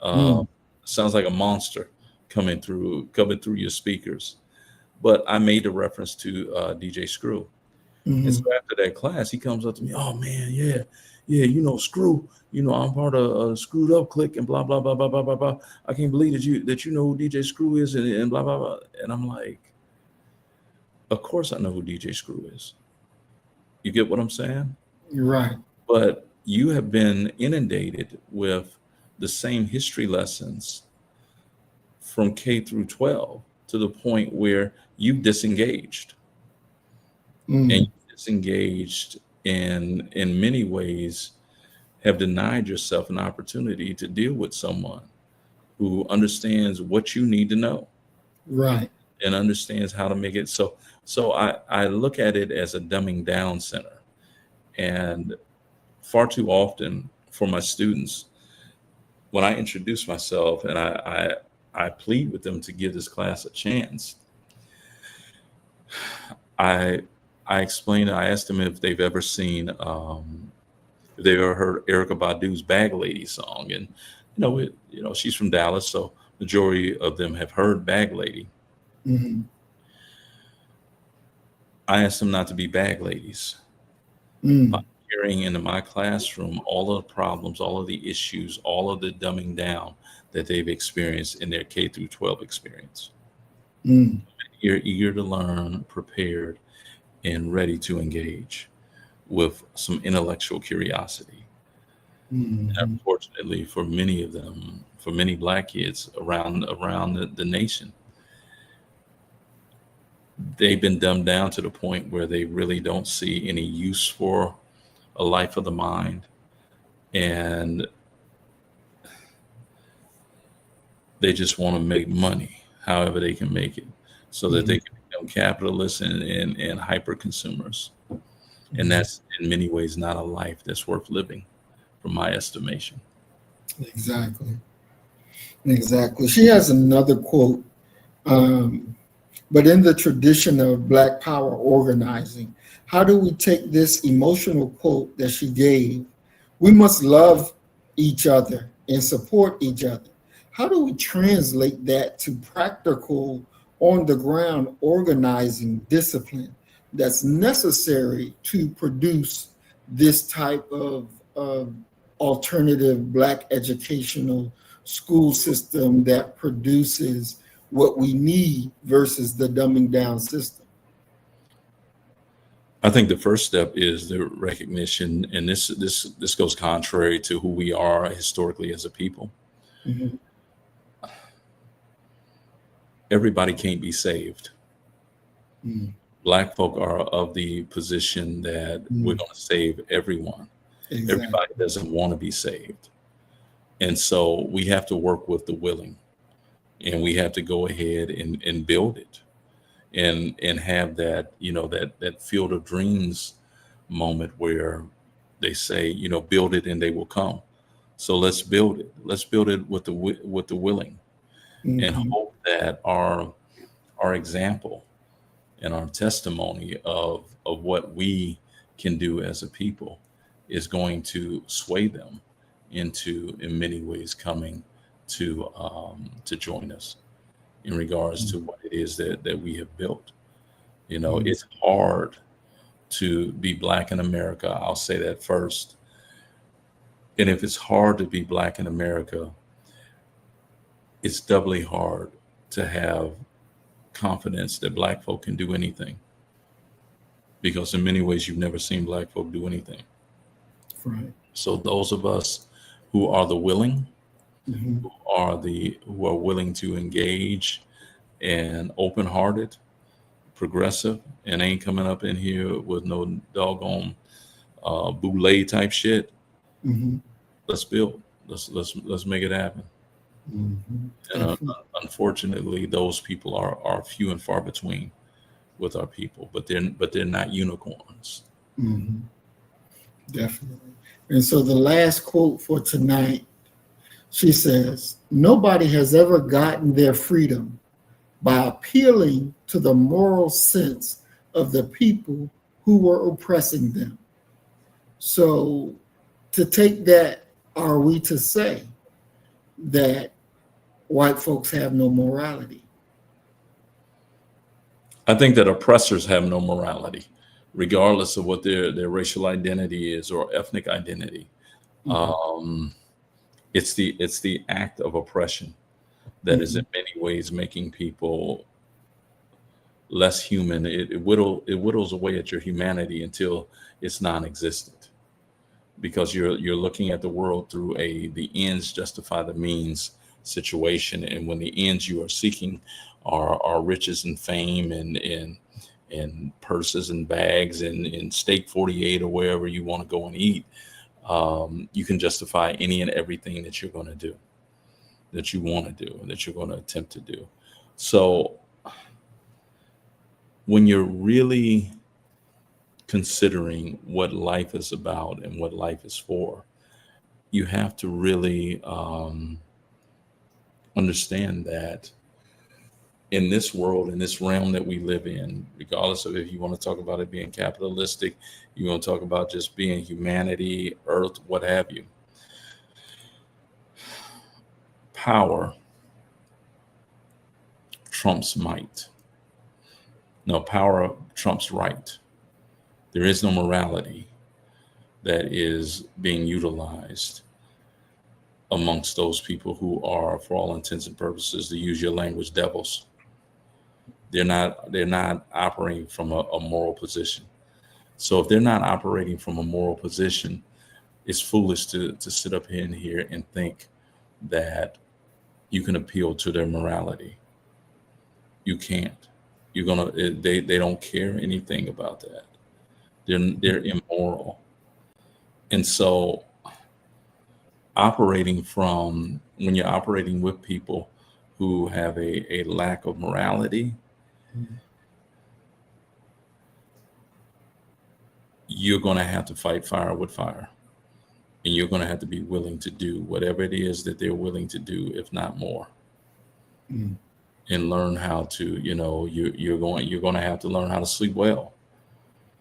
Mm. sounds like a monster coming through your speakers. But I made the reference to DJ Screw. And so Mhm. after that class, he comes up to me, oh man, yeah, Screw, I'm part of a Screwed Up clique and blah blah blah blah blah blah blah. I can't believe that you know who DJ Screw is, and blah blah blah. And I'm like, of course I know who DJ Screw is. You get what I'm saying? You're right. But you have been inundated with the same history lessons from K through 12 to the point where you've disengaged, and Mm. you disengaged in many ways have denied yourself an opportunity to deal with someone who understands what you need to know Right. and understands how to make it so I look at it as a dumbing down center. And far too often for my students, when I introduce myself and I plead with them to give this class a chance, I explain, I asked them if they've ever seen if they've ever heard Erykah Badu's Bag Lady song. And she's from Dallas, so majority of them have heard Bag Lady. Mhm. I asked them not to be bag ladies. Mm. Hearing into my classroom all of the problems, all of the issues, all of the dumbing down that they've experienced in their K through 12 experience. Mm. You're eager to learn, prepared, and ready to engage with some intellectual curiosity. And Mhm. unfortunately, for many of them, for many Black kids around the nation, they've been dumbed down to the point where they really don't see any use for a life of the mind, and they just want to make money however they can make it, so that they can become capitalists and hyper consumers. And that's in many ways not a life that's worth living, from my estimation. Exactly. Exactly. She has another quote, but in the tradition of Black Power organizing, how do we take this emotional quote that she gave? We must love each other and support each other. how do we translate that to practical, on the ground organizing discipline that's necessary to produce this type of alternative Black educational school system that produces what we need versus the dumbing down system? I think the first step is the recognition, and this goes contrary to who we are historically as a people. Mhm. Everybody can't be saved. Mm. Black folk are of the position that we're going to save everyone. Exactly. Everybody doesn't want to be saved. And so we have to work with the willing, and we have to go ahead and build it and have that, that field of dreams moment where they say, build it and they will come. So let's build it. Let's build it with the willing, and Mhm. hope that our example and our testimony of what we can do as a people is going to sway them into, in many ways, coming to join us in regards to what it is that we have built. It's hard to be Black in America. I'll say that first. And if it's hard to be Black in America, it's doubly hard to have confidence that Black folk can do anything. Because in many ways, you've never seen Black folk do anything. Right. So those of us who are the willing, Mhm. who are willing to engage and open-hearted, progressive, and ain't coming up in here with no doggone boule type shit. Mhm. Let's build. Let's make it happen. Mhm. And unfortunately, those people are few and far between with our people, but they're not unicorns. Mhm. Definitely. And so the last quote for tonight, she says, "Nobody has ever gotten their freedom by appealing to the moral sense of the people who were oppressing them." So to take that, are we to say that white folks have no morality? I think that oppressors have no morality, regardless of what their racial identity is or ethnic identity. Mhm. It's the act of oppression that is in many ways making people less human. It whittles away at your humanity until it's non-existent, because you're looking at the world through the ends justify the means situation, and when the ends you are seeking are riches and fame and purses and bags and steak 48 or wherever you want to go and eat, you can justify any and everything that you're going to do, that you want to do, and that you're going to attempt to do. So when you're really considering what life is about and what life is for, you have to really understand that in this world, in this realm that we live in, regardless of if you want to talk about it being capitalistic, you want to talk about just being humanity, earth, what have you, power trumps might. No, power trumps right. There is no morality that is being utilized amongst those people who are, for all intents and purposes, to use your language, devils. They're not operating from a moral position. So if they're not operating from a moral position, it's foolish to sit up in here and think that you can appeal to their morality. You can't. They don't care anything about that. They're immoral. And so when you're operating with people who have a lack of morality, you're going to have to fight fire with fire, and you're going to have to be willing to do whatever it is that they're willing to do, if not more, Mm. and learn how to, you're going to have to learn how to sleep well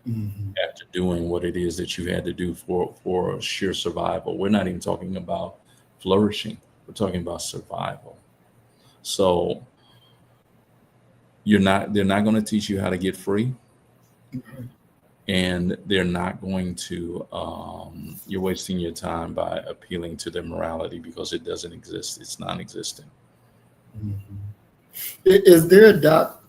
Mhm. after doing what it is that you had to do for sheer survival. We're not even talking about flourishing. We're talking about survival. So they're not going to teach you how to get free, and they're not going to, you're wasting your time by appealing to their morality because it doesn't exist. It's non-existent. Is there a doc?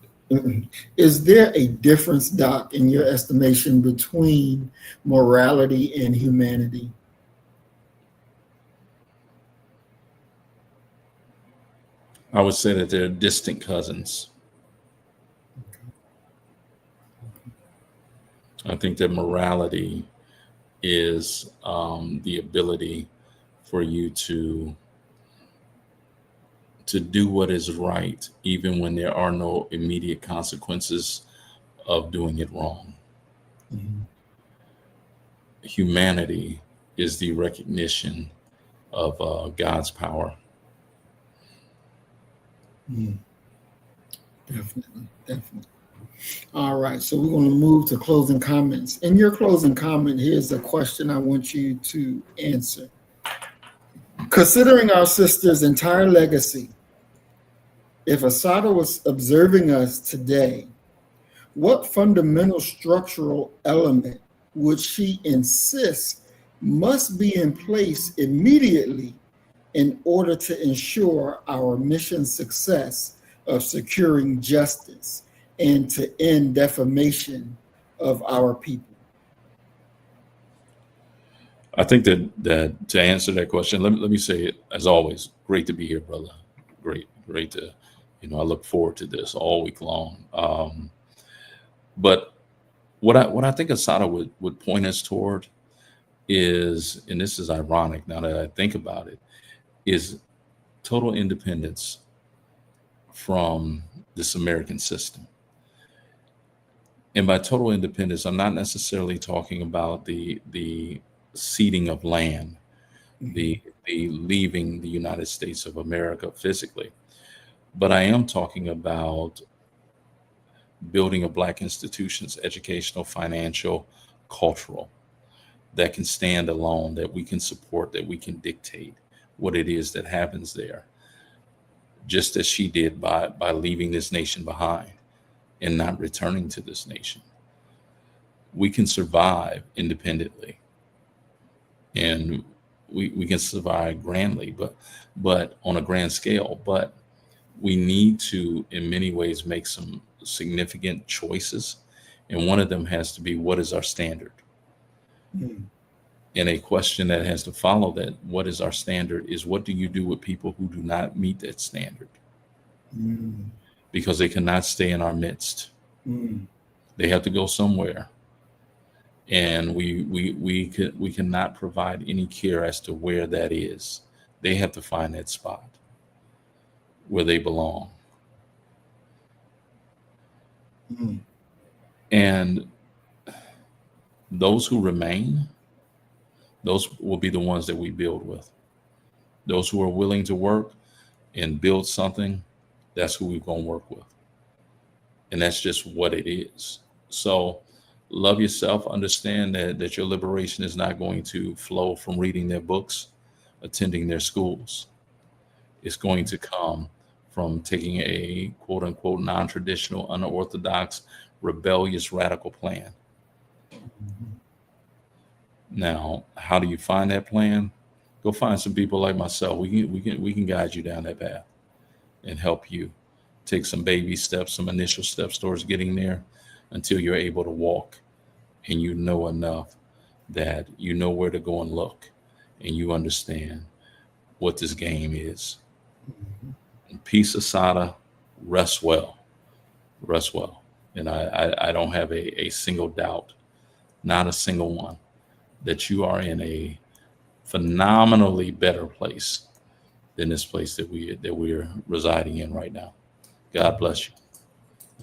Is there a difference, Doc, in your estimation between morality and humanity? I would say that they're distant cousins. I think that morality is the ability for you to do what is right, even when there are no immediate consequences of doing it wrong. Humanity is the recognition of God's power. Definitely. All right, so we're going to move to closing comments. In your closing comment, here's a question I want you to answer. Considering our sister's entire legacy, if Assata was observing us today, what fundamental structural element would she insist must be in place immediately in order to ensure our mission success of securing justice and to end defamation of our people? I think that to answer that question, let me say it, as always, great to be here, brother. Great to, I look forward to this all week long. But what I think Assata would point us toward is, and this is ironic now that I think about it, is total independence from this American system. And by total independence, I'm not necessarily talking about the ceding of land, the leaving the United States of America physically, but I am talking about building of Black institutions, educational, financial, cultural, that can stand alone, that we can support, that we can dictate what it is that happens there, just as she did by leaving this nation behind and not returning to this nation. We can survive independently, and we can survive grandly, but on a grand scale. But we need to, in many ways, make some significant choices, and one of them has to be, what is our standard? And a question that has to follow that, what is our standard, is what do you do with people who do not meet that standard? Because they cannot stay in our midst. They have to go somewhere. And we cannot provide any care as to where that is. They have to find that spot where they belong. And those who remain, those will be the ones that we build with. Those who are willing to work and build something, that's who we're going to work with. And that's just what it is. So love yourself. Understand that your liberation is not going to flow from reading their books, attending their schools. It's going to come from taking a quote unquote non-traditional, unorthodox, rebellious, radical plan. Now, how do you find that plan? Go find some people like myself. We can guide you down that path and help you take some baby steps, some initial steps towards getting there, until you're able to walk and you know enough that you know where to go and look, and you understand what this game is. And peace, Assata. Rest well. Rest well. And I don't have a single doubt, not a single one, that you are in a phenomenally better place than this place that we're residing in right now. God bless you.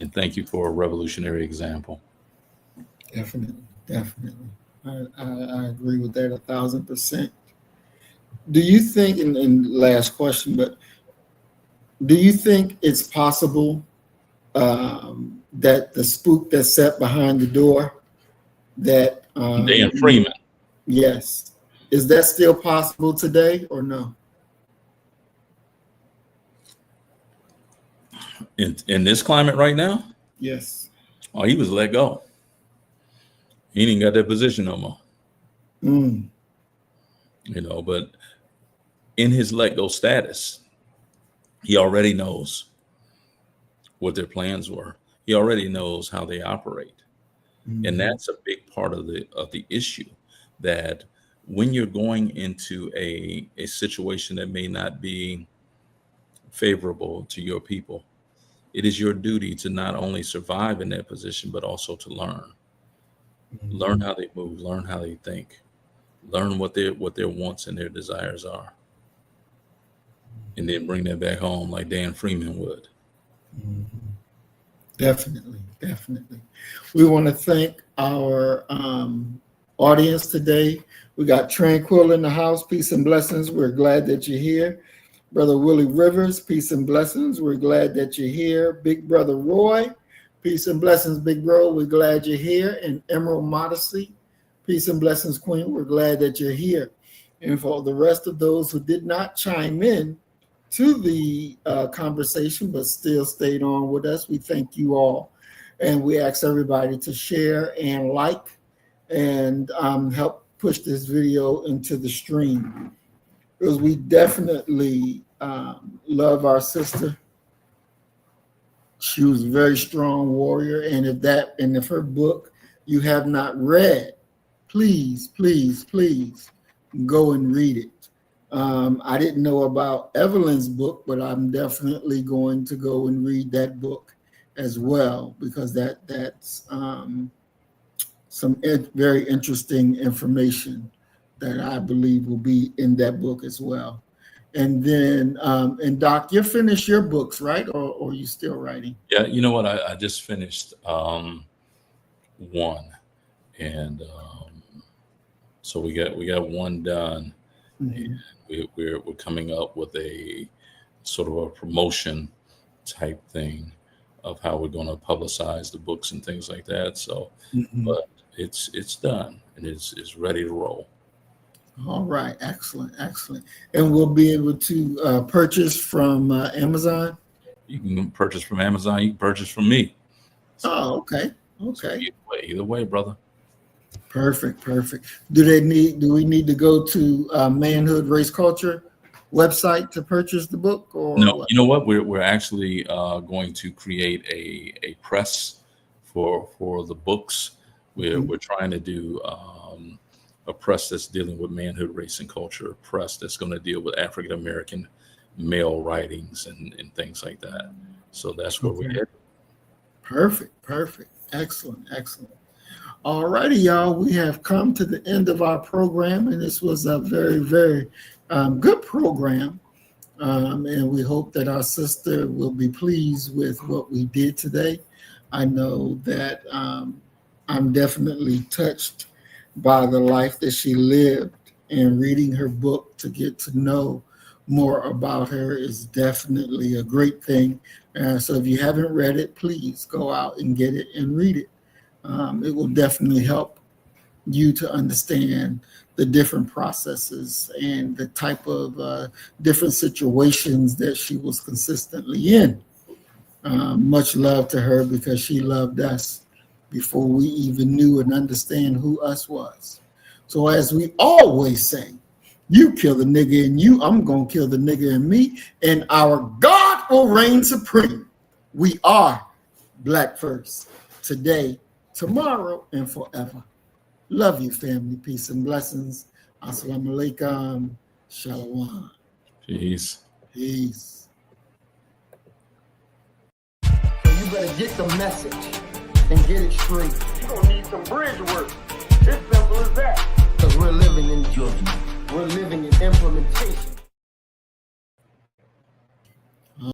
And thank you for a revolutionary example. Definitely. I agree with that 1,000%. Do you think, and last question, but do you think it's possible that the spook that sat behind the door, that Dan Freeman. Yes, is that still possible today or no? In this climate right now, Yes. oh, he was let go. He didn't got that position no more. Mm. But in his let go status, he already knows what their plans were. He already knows how they operate. Mm. And that's a big part of the issue, that when you're going into a situation that may not be favorable to your people, it is your duty to not only survive in that position, but also to learn. Learn how they move, learn how they think, learn what their wants and their desires are. And then bring that back home like Dan Freeman would. Definitely. We want to thank our audience today. We got Tranquil in the house. Peace and blessings. We're glad that you're here. Brother Willie Rivers, peace and blessings. We're glad that you're here. Big Brother Roy, peace and blessings, Big Bro. We're glad you're here. And Emerald Modesty, peace and blessings, Queen. We're glad that you're here. And for the rest of those who did not chime in to the conversation but still stayed on with us, we thank you all. And we ask everybody to share and like and help push this video into the stream, because we definitely love our sister. She was a very strong warrior, and if her book you have not read, please go and read it. I didn't know about Evelyn's book, but I'm definitely going to go and read that book as well, because that's some very interesting information that I believe will be in that book as well. And then, and Doc, you finished your books, right? Or are you still writing? Yeah, you know what? I just finished one, and so we got one done. And we're coming up with a sort of a promotion type thing of how we're going to publicize the books and things like that. So, but it's done and it's ready to roll. All right, excellent. And we'll be able to purchase from Amazon. You can purchase from Amazon. You can purchase from me. Oh, okay. So either way, brother. Perfect. Do we need to go to Manhood Race Culture website to purchase the book? Or no, what? You know what? We're actually going to create a press for the books. We're trying to do a press that's dealing with manhood, race, and culture. A press that's going to deal with African American male writings and things like that. So that's where we're headed. Perfect. Excellent. All righty, y'all. We have come to the end of our program, and this was a very, very good program. And we hope that our sister will be pleased with what we did today. I know that I'm definitely touched by the life that she lived, and reading her book to get to know more about her is definitely a great thing. So if you haven't read it, please go out and get it and read it. It will definitely help you to understand the different processes and the type of different situations that she was consistently in. Much love to her, because she loved us before we even knew and understand who us was. So as we always say, you kill the nigga in you, I'm going to kill the nigga in me, and our God will reign supreme. We are Black first, today, tomorrow, and forever. Love you, family. Peace and blessings. Assalamu alaikum. Shalom. Peace. So you better get the message and get it straight. You're going to need some bridge work. It's simple as that. Because we're living in judgment. We're living in implementation.